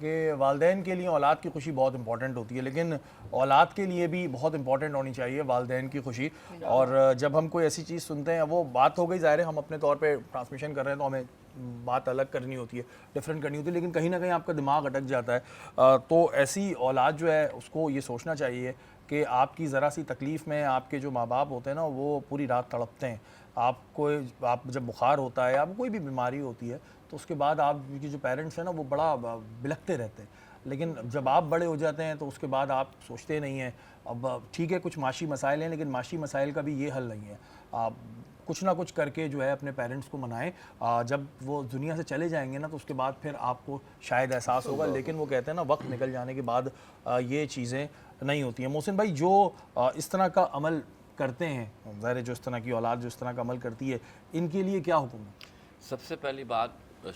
کہ والدین کے لیے اولاد کی خوشی بہت امپورٹنٹ ہوتی ہے، لیکن اولاد کے لیے بھی بہت امپورٹنٹ ہونی چاہیے والدین کی خوشی. اور جب ہم کوئی ایسی چیز سنتے ہیں، وہ بات ہو گئی ظاہر ہے ہم اپنے طور پہ ٹرانسمیشن کر رہے ہیں تو ہمیں بات الگ کرنی ہوتی ہے، ڈفرینٹ کرنی ہوتی ہے، لیکن کہیں نہ کہیں آپ کا دماغ اٹک جاتا ہے. تو ایسی اولاد جو ہے اس کو یہ سوچنا چاہیے کہ آپ کی ذرا سی تکلیف میں آپ کے جو ماں باپ ہوتے ہیں نا وہ پوری رات تڑپتے ہیں. آپ جب بخار ہوتا ہے، آپ کوئی بھی بیماری ہوتی ہے تو اس کے بعد آپ کی جو پیرنٹس ہیں نا وہ بڑا بلکتے رہتے ہیں، لیکن جب آپ بڑے ہو جاتے ہیں تو اس کے بعد آپ سوچتے نہیں ہیں. اب ٹھیک ہے کچھ معاشی مسائل ہیں، لیکن معاشی مسائل کا بھی یہ حل نہیں ہے. آپ کچھ نہ کچھ کر کے جو ہے اپنے پیرنٹس کو منائیں. جب وہ دنیا سے چلے جائیں گے نا تو اس کے بعد پھر آپ کو شاید احساس ہوگا، لیکن وہ کہتے ہیں نا وقت نکل جانے کے بعد یہ چیزیں نہیں ہوتی ہیں. محسن بھائی، جو اس طرح کا عمل کرتے ہیں، ظاہر جو اس طرح کی اولاد جو اس طرح کا عمل کرتی ہے، ان کے لیے کیا حکم ہے؟ سب سے پہلی بات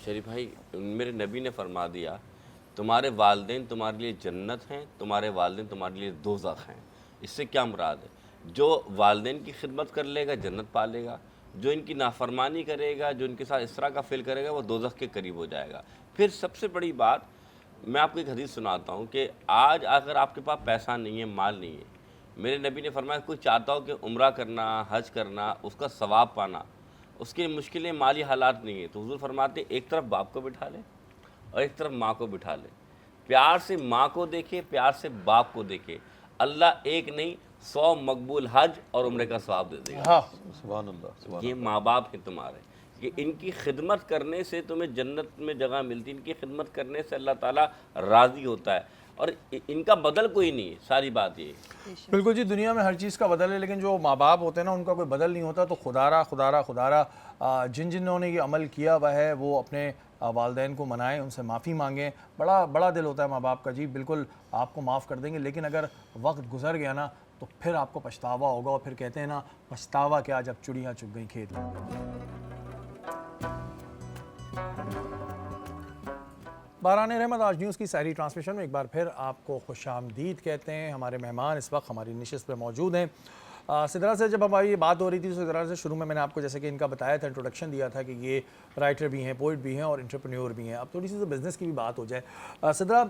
شریف بھائی، میرے نبی نے فرما دیا تمہارے والدین تمہارے لیے جنت ہیں، تمہارے والدین تمہارے لیے دوزخ ہیں. اس سے کیا مراد ہے؟ جو والدین کی خدمت کر لے گا جنت پا لے گا، جو ان کی نافرمانی کرے گا، جو ان کے ساتھ اس طرح کا فعل کرے گا، وہ دوزخ کے قریب ہو جائے گا. پھر سب سے بڑی بات، میں آپ کو ایک حدیث سناتا ہوں کہ آج اگر آپ کے پاس پیسہ نہیں ہے، مال نہیں ہے، میرے نبی نے فرمایا کوئی چاہتا ہو کہ عمرہ کرنا، حج کرنا، اس کا ثواب پانا، اس کی مشکلیں مالی حالات نہیں ہیں، تو حضور فرماتے ہیں ایک طرف باپ کو بٹھا لے اور ایک طرف ماں کو بٹھا لے. پیار سے ماں کو دیکھے، پیار سے باپ کو دیکھے. اللہ ایک نہیں 100 مقبول حج اور عمرے کا ثواب دے دے گا. ہاں، سبحان اللہ. یہ ماں باپ ہیں تمہارے، کہ ان کی خدمت کرنے سے تمہیں جنت میں جگہ ملتی، ان کی خدمت کرنے سے اللہ تعالیٰ راضی ہوتا ہے، اور ان کا بدل کوئی نہیں ہے. ساری بات یہ ہے. بالکل جی، دنیا میں ہر چیز کا بدل ہے، لیکن جو ماں باپ ہوتے ہیں نا ان کا کوئی بدل نہیں ہوتا. تو خدارہ جنہوں نے یہ عمل کیا ہوا ہے وہ اپنے والدین کو منائیں، ان سے معافی مانگیں. بڑا دل ہوتا ہے ماں باپ کا جی، بالکل آپ کو معاف کر دیں گے، لیکن اگر وقت گزر گیا نا تو پھر آپ کو پچھتاوا ہوگا. اور پھر کہتے ہیں نا پچھتاوا کیا جب چڑیاں چگ گئیں کھیت میں. باران رحمت آج نیوز کی سحری ٹرانسمیشن میں ایک بار پھر آپ کو خوش آمدید کہتے ہیں. ہمارے مہمان اس وقت ہماری نشست پہ موجود ہیں. سدرا سے جب ہماری یہ بات ہو رہی تھی تو سدرا سے شروع میں نے آپ کو جیسے کہ ان کا بتایا تھا، انٹروڈکشن دیا تھا کہ یہ رائٹر بھی ہیں، پوئٹ بھی ہیں اور انٹرپرینیور بھی ہیں. اب تھوڑی سی بزنس کی بھی بات ہو جائے. سدرا،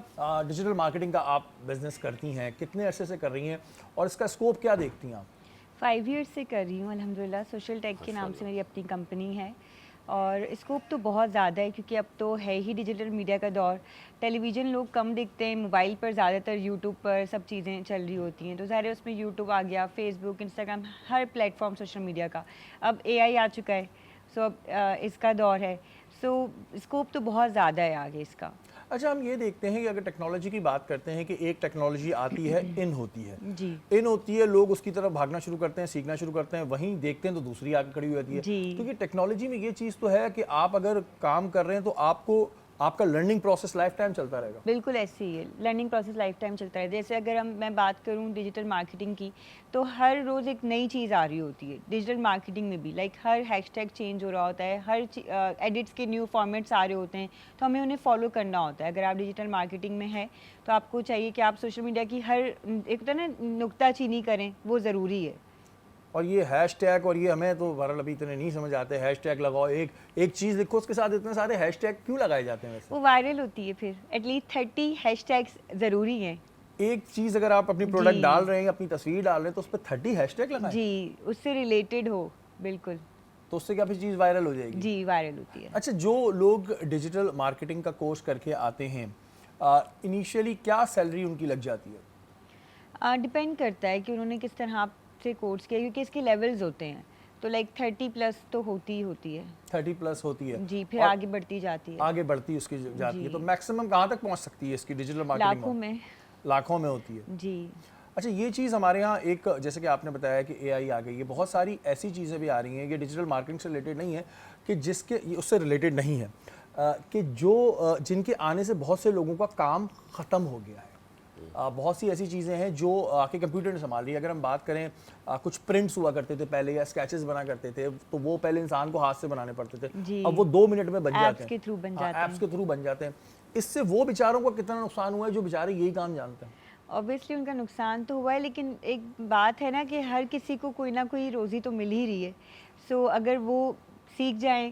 ڈیجیٹل مارکیٹنگ کا آپ بزنس کرتی ہیں، کتنے عرصے سے کر رہی ہیں اور اس کا اسکوپ کیا دیکھتی ہیں آپ؟ 5 ایئرس سے کر رہی ہوں الحمدللہ. سوشل ٹیک کے نام سے میری اپنی کمپنی ہے، اور اسکوپ تو بہت زیادہ ہے کیونکہ اب تو ہے ہی ڈیجیٹل میڈیا کا دور. ٹیلی ویژن لوگ کم دیکھتے ہیں، موبائل پر زیادہ تر یوٹیوب پر سب چیزیں چل رہی ہوتی ہیں. تو ظاہر ہے اس میں یوٹیوب آ گیا، فیس بک، انسٹاگرام، ہر پلیٹ فارم سوشل میڈیا کا. اب AI آ چکا ہے، سو اب اس کا دور ہے. سو اسکوپ تو بہت زیادہ ہے آگے اس کا. اچھا، ہم یہ دیکھتے ہیں کہ اگر ٹیکنالوجی کی بات کرتے ہیں کہ ایک ٹیکنالوجی آتی ہے، ان ہوتی ہے، جی ان ہوتی ہے، لوگ اس کی طرف بھاگنا شروع کرتے ہیں، سیکھنا شروع کرتے ہیں، وہیں دیکھتے ہیں تو دوسری آگے کھڑی ہوئی ہوتی ہے. جی. کیونکہ ٹیکنالوجی میں یہ چیز تو ہے کہ آپ اگر کام کر رہے ہیں تو آپ کا لرننگ پروسیس لائف ٹائم چلتا رہے گا. بالکل ایسے ہی ہے، لرننگ پروسیس لائف ٹائم چلتا ہے. جیسے اگر میں بات کروں ڈیجیٹل مارکیٹنگ کی، تو ہر روز ایک نئی چیز آ رہی ہوتی ہے ڈیجیٹل مارکیٹنگ میں بھی. لائک ہر ہیش ٹیگ چینج ہو رہا ہوتا ہے، ہر ایڈٹس کے نیو فارمیٹس آ رہے ہوتے ہیں، تو ہمیں انہیں فالو کرنا ہوتا ہے. اگر آپ ڈیجیٹل مارکیٹنگ میں ہیں تو آپ کو چاہیے کہ آپ سوشل میڈیا کی ہر ایک ہوتا ہے نا نکتہ چینی کریں، وہ ضروری ہے. اور یہ ہیش ٹیگ، اور یہ ہمیں تو بہرحال ابھی اتنے نہیں سمجھ آتے. ہیش ٹیگ لگاؤ، ایک چیز لکھو، اس کے ساتھ اتنے سارے ہیش ٹیگ کیوں لگائے جاتے ہیں ویسے؟ وہ وائرل ہوتی ہے. پھر ایٹ لیسٹ 30 ہیش ٹیگس ضروری ہیں. ایک چیز اگر آپ اپنی پروڈکٹ ڈال رہے ہیں، اپنی تصویر ڈال رہے ہیں تو اس پہ 30 ہیش ٹیگ لگائیں. جی، اس سے ریلیٹڈ ہو. بالکل. تو اس سے کیا پھر چیز وائرل ہو جائے گی؟ جی، وائرل ہوتی ہے. اچھا، جو لوگ ڈیجیٹل مارکیٹنگ کا کورس کر کے آتے ہیں، انیشیلی کیا سیلری ان کی لگ جاتی ہے؟ ڈپینڈ کرتا ہے کہ انہوں نے کس طرح سے کورس کیا، کیونکہ اس کے لیولز ہوتے ہیں. تو لائک 30 پلس تو ہوتی ہی ہوتی ہے. 30 پلس ہوتی ہے جی، پھر آگے بڑھتی جاتی ہے. آگے بڑھتی اس کی جاتی ہے. تو میکسیمم کہاں تک پہنچ سکتی ہے اس کی ڈیجیٹل مارکیٹنگ؟ لاکھوں میں. لاکھوں میں ہوتی ہے. جی. اچھا، یہ چیز ہمارے ہاں ایک جیسے کہ آپ نے بتایا کہ AI آ گئی ہے، بہت ساری ایسی چیزیں بھی آ رہی ہیں یہ ڈیجیٹل مارکیٹنگ سے ریلیٹڈ نہیں ہے، کہ جس کے اس سے ریلیٹڈ نہیں ہے، کہ جن کے آنے سے بہت سے لوگوں کا کام ختم ہو گیا ہے. بہت سی ایسی چیزیں ہیں جو آ کے کمپیوٹر نے سنبھال رہی ہے. اگر ہم بات کریں، کچھ پرنٹس ہوا کرتے تھے پہلے، یا اسکیچز بنا کرتے تھے، تو وہ پہلے انسان کو ہاتھ سے بنانے پڑتے تھے. اب وہ 2 منٹ میں بن جاتے ہیں، ایپس کے تھرو بن جاتے ہیں. ایپس کے تھرو بن جاتے ہیں. اس سے وہ بیچاروں کو کتنا نقصان ہوا ہے جو بیچارے یہی کام جانتے ہیں؟ اوبیسلی ان کا نقصان تو ہوا ہے، لیکن ایک بات ہے نا کہ ہر کسی کو کوئی نہ کوئی روزی تو مل ہی رہی ہے. سو اگر وہ سیکھ جائیں.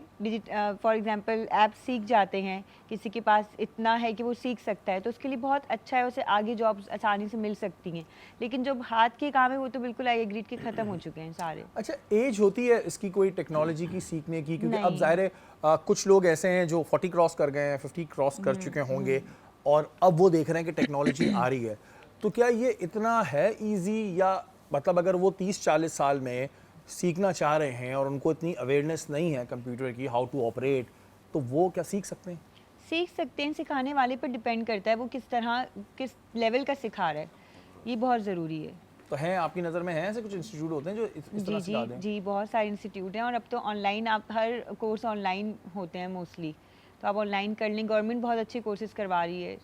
فار ایگزامپل ایپ سیکھ جاتے ہیں, کسی کے پاس اتنا ہے کہ وہ سیکھ سکتا ہے تو اس کے لیے بہت اچھا ہے, اسے آگے جابس آسانی سے مل سکتی ہیں. لیکن جو ہاتھ کے کام ہے وہ تو بالکل آئی ایگریڈ کے ختم ہو چکے ہیں سارے. اچھا ایج ہوتی ہے اس کی کوئی ٹیکنالوجی کی سیکھنے کی؟ کیونکہ اب ظاہر ہے کچھ لوگ ایسے ہیں جو 40 کراس کر گئے ہیں, 50 کراس کر چکے ہوں گے, اور اب وہ دیکھ رہے ہیں کہ ٹیکنالوجی آ رہی ہے. تو کیا یہ اتنا ہے ایزی, یا مطلب اگر وہ 30-40 سال میں سیکھنا چاہ رہے ہیں اور ان کو اتنی اویئرنیس نہیں ہے کمپیوٹر کی, ہاؤ ٹو آپریٹ, تو وہ کیا سیکھ سکتے ہیں؟ سیکھ سکتے ہیں, سکھانے والے پر ڈپینڈ کرتا ہے وہ کس طرح کس لیول کا سکھا رہا ہے, یہ بہت ضروری ہے. تو ہیں آپ کی نظر میں ہیں ایسے کچھ انسٹیٹیوٹ ہوتے ہیں جو اس طرح سکھا دیں؟ جی بہت سارے انسٹیٹیوٹ ہیں, اور اب تو آن لائن آپ ہر کورس آن لائن ہوتے ہیں موسٹلی, تو آپ آن لائن کر لیں. گورنمنٹ بہت اچھے کورسز کروا رہی ہے.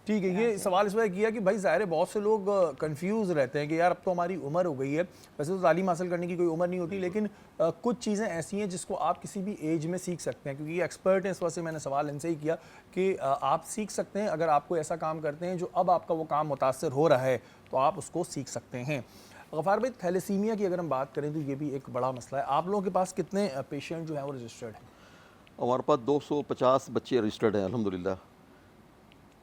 ٹھیک ہے, یہ سوال اس وجہ کیا کہ بھائی ظاہر ہے بہت سے لوگ کنفیوز رہتے ہیں کہ یار اب تو ہماری عمر ہو گئی ہے. ویسے تو تعلیم حاصل کرنے کی کوئی عمر نہیں ہوتی, لیکن کچھ چیزیں ایسی ہیں جس کو آپ کسی بھی ایج میں سیکھ سکتے ہیں, کیونکہ یہ ایکسپرٹ ہیں. اس وجہ سے میں نے سوال ان سے ہی کیا کہ آپ سیکھ سکتے ہیں اگر آپ کو ایسا کام کرتے ہیں جو اب آپ کا وہ کام متاثر ہو رہا ہے تو آپ اس کو سیکھ سکتے ہیں. غفار بھائی, تھیلیسیمیا کی اگر ہم بات کریں تو یہ بھی ایک بڑا مسئلہ ہے. آپ لوگوں کے پاس کتنے پیشنٹ جو ہیں وہ رجسٹرڈ ہیں؟ ہمارے پاس 250 بچے رجسٹرڈ ہیں الحمدللہ.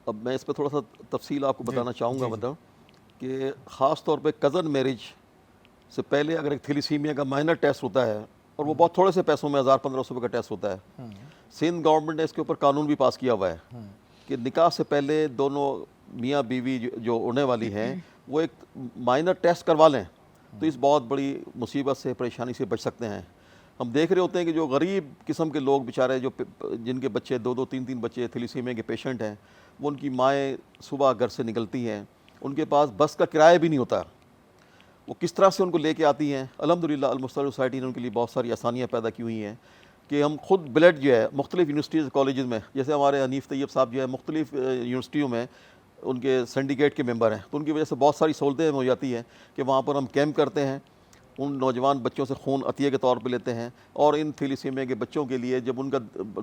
اب میں اس پہ تھوڑا سا تفصیل آپ کو بتانا چاہوں گا, مطلب کہ خاص طور پہ کزن میرج سے پہلے اگر ایک تھیلیسیمیا کا مائنر ٹیسٹ ہوتا ہے, اور وہ بہت تھوڑے سے پیسوں میں 1000-1500 روپے کا ٹیسٹ ہوتا ہے, سندھ گورنمنٹ نے اس کے اوپر قانون بھی پاس کیا ہوا ہے کہ نکاح سے پہلے دونوں میاں بیوی جو ہونے والی ہیں وہ ایک مائنر ٹیسٹ کروا لیں تو اس بہت بڑی مصیبت سے, پریشانی سے بچ سکتے ہیں. ہم دیکھ رہے ہوتے ہیں کہ جو غریب قسم کے لوگ بیچارے, جو جن کے بچے 2-3 بچے تھیلیسیمیا کے پیشنٹ ہیں, وہ ان کی مائیں صبح گھر سے نکلتی ہیں, ان کے پاس بس کا کرایہ بھی نہیں ہوتا, وہ کس طرح سے ان کو لے کے آتی ہیں. الحمدللہ المستر سوسائٹی نے ان کے لیے بہت ساری آسانیاں پیدا کی ہوئی ہیں کہ ہم خود بلڈ جو ہے مختلف یونیورسٹیز کالجز میں, جیسے ہمارے حنیف طیب صاحب جو ہے مختلف یونیورسٹیوں میں ان کے سنڈیکیٹ کے ممبر ہیں, تو ان کی وجہ سے بہت ساری سہولتیں ہو جاتی ہیں کہ وہاں پر ہم کیمپ کرتے ہیں, ان نوجوان بچوں سے خون عطیہ کے طور پہ لیتے ہیں, اور ان تھیلیسیمیا کے بچوں کے لیے جب ان کا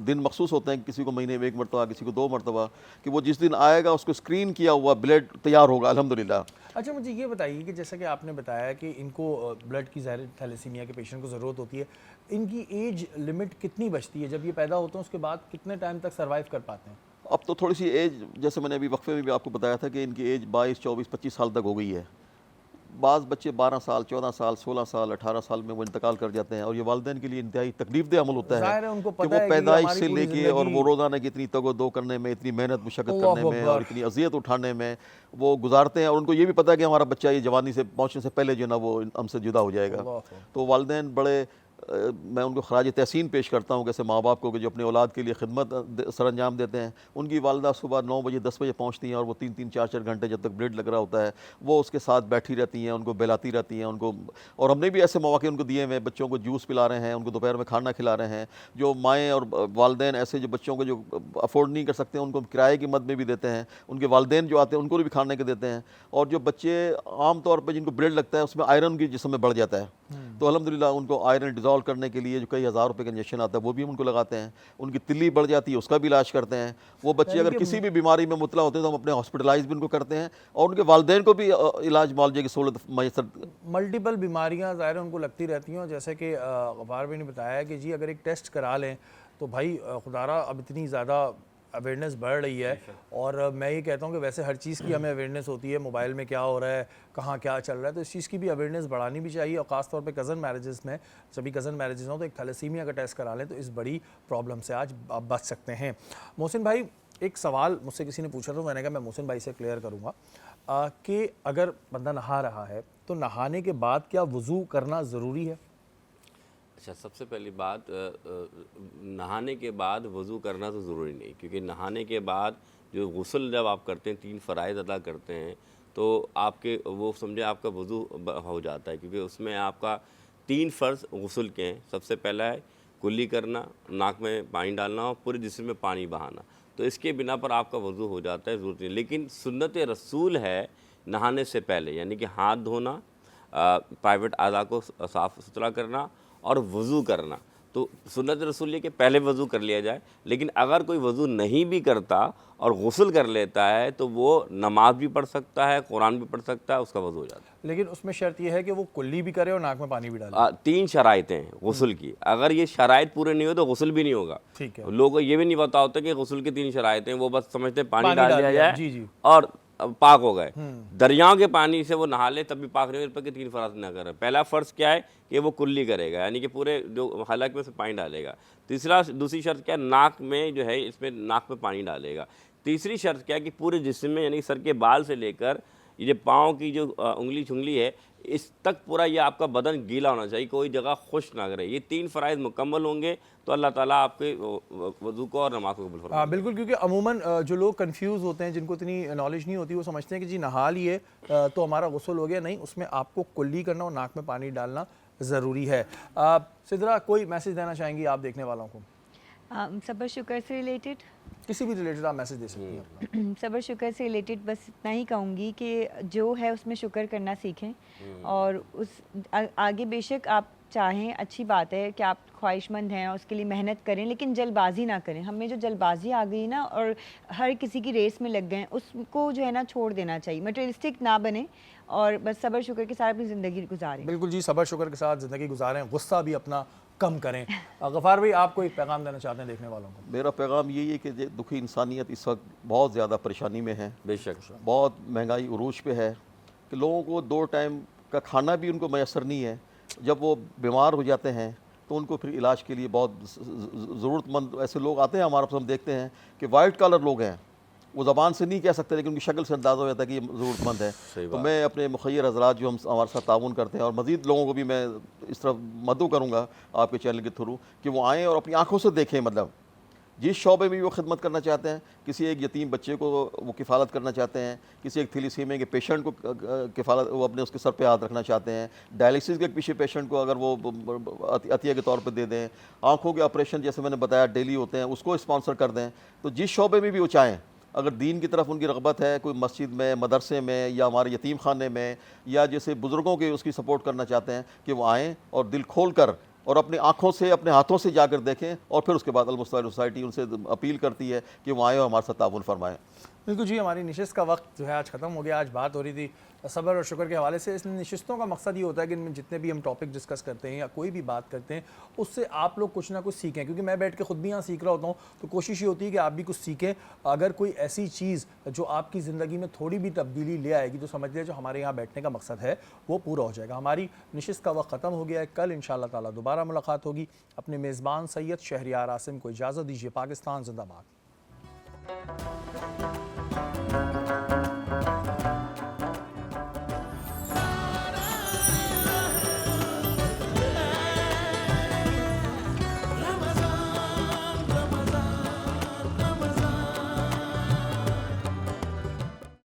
دن مخصوص ہوتا ہے, کسی کو مہینے میں 1 مرتبہ, کسی کو 2 مرتبہ, کہ وہ جس دن آئے گا اس کو اسکرین کیا ہوا بلڈ تیار ہوگا الحمدللہ. اچھا مجھے یہ بتائیے کہ جیسا کہ آپ نے بتایا کہ ان کو بلڈ کی ظاہر تھیلیسیمیا کے پیشنٹ کو ضرورت ہوتی ہے, ان کی ایج لمٹ کتنی بچتی ہے جب یہ پیدا ہوتے ہیں, اس کے بعد کتنے ٹائم تک سروائیو کر پاتے ہیں؟ اب تو تھوڑی سی ایج, جیسے میں نے ابھی وقفے میں بھی آپ کو بتایا تھا کہ ان کی ایج 22, 24, 25 سال تک ہو گئی ہے. بعض بچے 12 سال, 14 سال, 16 سال, 18 سال میں وہ انتقال کر جاتے ہیں, اور یہ والدین کے لیے انتہائی تکلیف دہ عمل ہوتا ہے کہ وہ پیدائش سے لے کے اور وہ روزانہ کی اتنی تگ و دو کرنے میں, اتنی محنت مشقت کرنے میں اور اتنی اذیت اٹھانے میں وہ گزارتے ہیں, اور ان کو یہ بھی پتہ ہے کہ ہمارا بچہ یہ جوانی سے پہنچنے سے پہلے جو ہے نا وہ ہم سے جدا ہو جائے گا. تو والدین بڑے, میں ان کو خراج تحسین پیش کرتا ہوں کیسے ماں باپ کو کہ جو اپنے اولاد کے لیے خدمت سر انجام دیتے ہیں. ان کی والدہ صبح 9 بجے 10 بجے پہنچتی ہیں, اور وہ 3-3, 4-4 گھنٹے جب تک بلڈ لگ رہا ہوتا ہے وہ اس کے ساتھ بیٹھی رہتی ہیں, ان کو بہلاتی رہتی ہیں ان کو. اور ہم نے بھی ایسے مواقع ان کو دیے ہوئے, بچوں کو جوس پلا رہے ہیں, ان کو دوپہر میں کھانا کھلا رہے ہیں. جو مائیں اور والدین ایسے جو بچوں کو جو افورڈ نہیں کر سکتے ان کو کرائے کی مد میں بھی دیتے ہیں, ان کے والدین جو آتے ہیں ان کو بھی کھانے کے دیتے ہیں. اور جو بچے عام طور پہ جن کو بلڈ لگتا ہے اس میں آئرن کی جسم میں بڑھ جاتا ہے, تو الحمدللہ ان کو آئرن ڈیزالو کرنے کے لیے جو کئی ہزار روپے کا انجیکشن آتا ہے وہ بھی ہم ان کو لگاتے ہیں. ان کی تلی بڑھ جاتی ہے اس کا بھی علاج کرتے ہیں. وہ بچے اگر کسی بھی بیماری میں مبتلا ہوتے ہیں تو ہم اپنے ہاسپٹلائز بھی ان کو کرتے ہیں, اور ان کے والدین کو بھی علاج معالجے کی سہولت میسر. ملٹیپل بیماریاں ظاہر ان کو لگتی رہتی ہیں, اور جیسے کہ غفار بھائی نے بتایا کہ جی اگر ایک ٹیسٹ کرا لیں تو بھائی خدا اب اتنی زیادہ اویئرنیس بڑھ رہی ہے. اور میں یہ کہتا ہوں کہ ویسے ہر چیز کی ہمیں اویئرنیس ہوتی ہے, موبائل میں کیا ہو رہا ہے, کہاں کیا چل رہا ہے, تو اس چیز کی بھی اویئرنیس بڑھانی بھی چاہیے. اور خاص طور پہ کزن میرجز میں, جبھی کزن میرجز ہوں تو ایک تھیلیسیمیا کا ٹیسٹ کرا لیں تو اس بڑی پرابلم سے آج آپ بچ سکتے ہیں. محسن بھائی, ایک سوال مجھ سے کسی نے پوچھا تو میں نے کہا میں محسن بھائی سے کلیئر کروں گا کہ اگر بندہ نہا رہا ہے تو نہانے کے بعد کیا وضو کرنا ضروری ہے؟ اچھا, سب سے پہلی بات, نہانے کے بعد وضو کرنا تو ضروری نہیں, کیونکہ نہانے کے بعد جو غسل جب آپ کرتے ہیں 3 فرائض ادا کرتے ہیں تو آپ کے وہ سمجھے آپ کا وضو ہو جاتا ہے, کیونکہ اس میں آپ کا 3 فرض غسل کے ہیں. سب سے پہلا ہے کلی کرنا, ناک میں پانی ڈالنا اور پورے جسم میں پانی بہانا, تو اس کے بنا پر آپ کا وضو ہو جاتا ہے, ضرورت نہیں. لیکن سنت رسول ہے نہانے سے پہلے, یعنی کہ ہاتھ دھونا, پرائیویٹ اعضاء کو صاف ستھرا کرنا اور وضو کرنا. تو سنت رسول یہ کہ پہلے وضو کر لیا جائے، لیکن اگر کوئی وضو نہیں بھی کرتا اور غسل کر لیتا ہے تو وہ نماز بھی پڑھ سکتا ہے، قرآن بھی پڑھ سکتا ہے، اس کا وضو ہو جاتا ہے۔ لیکن اس میں شرط یہ ہے کہ وہ کلی بھی کرے اور ناک میں پانی بھی ڈالے۔ 3 شرائطیں ہیں غسل کی، اگر یہ شرائط پورے نہیں ہو تو غسل بھی نہیں ہوگا۔ ٹھیک ہے، لوگوں کو یہ بھی نہیں پتا ہوتا کہ غسل کی 3 شرائطیں، وہ بس سمجھتے ہیں پانی پانی ڈال ڈال دیا دیا، جائے جی جی۔ اور پاک ہو گئے۔ دریاؤں کے پانی سے وہ نہا لے تب بھی پاک نہیں ہو، کہ 3 فرض نہ کرے۔ پہلا فرض کیا ہے کہ وہ کلی کرے گا، یعنی کہ پورے جو حلق میں سے پانی ڈالے گا۔ دوسری شرط کیا ہے، ناک میں جو ہے اس میں ناک میں پانی ڈالے گا۔ تیسری شرط کیا ہے کہ پورے جسم میں، یعنی سر کے بال سے لے کر یہ جو پاؤں کی جو انگلی چھنگلی ہے اس تک پورا یہ آپ کا بدن گیلا ہونا چاہیے، کوئی جگہ خشک نہ کرے۔ یہ 3 فرائض مکمل ہوں گے تو اللہ تعالیٰ آپ کے وضو کو اور نماز کو قبول فرمائے گا۔ بالکل، کیونکہ عموماً جو لوگ کنفیوز ہوتے ہیں، جن کو اتنی نالج نہیں ہوتی، وہ سمجھتے ہیں کہ جی نہا لیے تو ہمارا غسل ہو گیا۔ نہیں، اس میں آپ کو کلی کرنا اور ناک میں پانی ڈالنا ضروری ہے۔ سدرا، کوئی میسج دینا چاہیں گی آپ دیکھنے والوں کو؟ صبر شکر سے ریلیٹڈ کسی بھی ریلیٹڈ آپ میسج دے سکتی ہیں۔ صبر شکر سے ریلیٹڈ بس اتنا ہی کہوں گی کہ جو ہے اس میں شکر کرنا سیکھیں، اور اس آگے بے شک آپ چاہیں، اچھی بات ہے کہ آپ خواہش مند ہیں اور اس کے لیے محنت کریں، لیکن جلد بازی نہ کریں۔ ہمیں جو جلد بازی آ گئی نا اور ہر کسی کی ریس میں لگ گئے، اس کو جو ہے نا چھوڑ دینا چاہیے، مٹیریلسٹک نہ بنے اور بس صبر شکر کے ساتھ اپنی زندگی گزاریں۔ بالکل جی، صبر شکر کے ساتھ زندگی گزاریں، غصہ بھی اپنا کم کریں۔ غفار بھائی، آپ کوئی پیغام دینا چاہتے ہیں دیکھنے والوں کو؟ میرا پیغام یہی ہے کہ دکھی انسانیت اس وقت بہت زیادہ پریشانی میں ہے، بے شک بہت مہنگائی عروج پہ ہے، کہ لوگوں کو 2 ٹائم کا کھانا بھی ان کو میسر نہیں ہے۔ جب وہ بیمار ہو جاتے ہیں تو ان کو پھر علاج کے لیے بہت ضرورت مند ایسے لوگ آتے ہیں ہمارے پاس، ہم دیکھتے ہیں کہ وائٹ کالر لوگ ہیں، وہ زبان سے نہیں کہہ سکتے لیکن ان کی شکل سے اندازہ ہو جاتا ہے کہ یہ ضرورت مند ہے۔ تو میں اپنے مخیر حضرات جو ہمارے ساتھ تعاون کرتے ہیں، اور مزید لوگوں کو بھی میں اس طرف مدعو کروں گا آپ کے چینل کے تھرو کہ وہ آئیں اور اپنی آنکھوں سے دیکھیں، مطلب جس شعبے میں بھی وہ خدمت کرنا چاہتے ہیں، کسی ایک یتیم بچے کو وہ کفالت کرنا چاہتے ہیں، کسی ایک تھیلیسیمیا کے پیشنٹ کو کفالت وہ اپنے اس کے سر پہ ہاتھ رکھنا چاہتے ہیں، ڈائلسس کے پیچھے پیشنٹ کو اگر وہ عطیہ کے طور پہ دے دیں، آنکھوں کے آپریشن جیسے میں نے بتایا ڈیلی ہوتے ہیں اس کو اسپانسر کر دیں، تو جس شعبے میں بھی وہ چاہیں، اگر دین کی طرف ان کی رغبت ہے، کوئی مسجد میں، مدرسے میں، یا ہمارے یتیم خانے میں، یا جیسے بزرگوں کے اس کی سپورٹ کرنا چاہتے ہیں، کہ وہ آئیں اور دل کھول کر اور اپنی آنکھوں سے، اپنے ہاتھوں سے جا کر دیکھیں، اور پھر اس کے بعد المستقبل سوسائٹی ان سے اپیل کرتی ہے کہ وہ آئیں اور ہمارے ساتھ تعاون فرمائیں۔ بالکل جی، ہماری نشست کا وقت جو ہے آج ختم ہو گیا۔ آج بات ہو رہی تھی صبر اور شکر کے حوالے سے۔ اس نشستوں کا مقصد یہ ہوتا ہے کہ ان میں جتنے بھی ہم ٹاپک ڈسکس کرتے ہیں یا کوئی بھی بات کرتے ہیں اس سے آپ لوگ کچھ نہ کچھ سیکھیں، کیونکہ میں بیٹھ کے خود بھی یہاں سیکھ رہا ہوتا ہوں، تو کوشش یہ ہوتی ہے کہ آپ بھی کچھ سیکھیں۔ اگر کوئی ایسی چیز جو آپ کی زندگی میں تھوڑی بھی تبدیلی لے آئے گی تو سمجھ لیں جو ہمارے یہاں بیٹھنے کا مقصد ہے وہ پورا ہو جائے گا۔ ہماری نشست کا وقت ختم ہو گیا ہے۔ کل انشاءاللہ تعالیٰ دوبارہ ملاقات ہوگی۔ اپنے میزبان سید شہریار عاصم کو اجازت دیجیے۔ پاکستان زندہ باد۔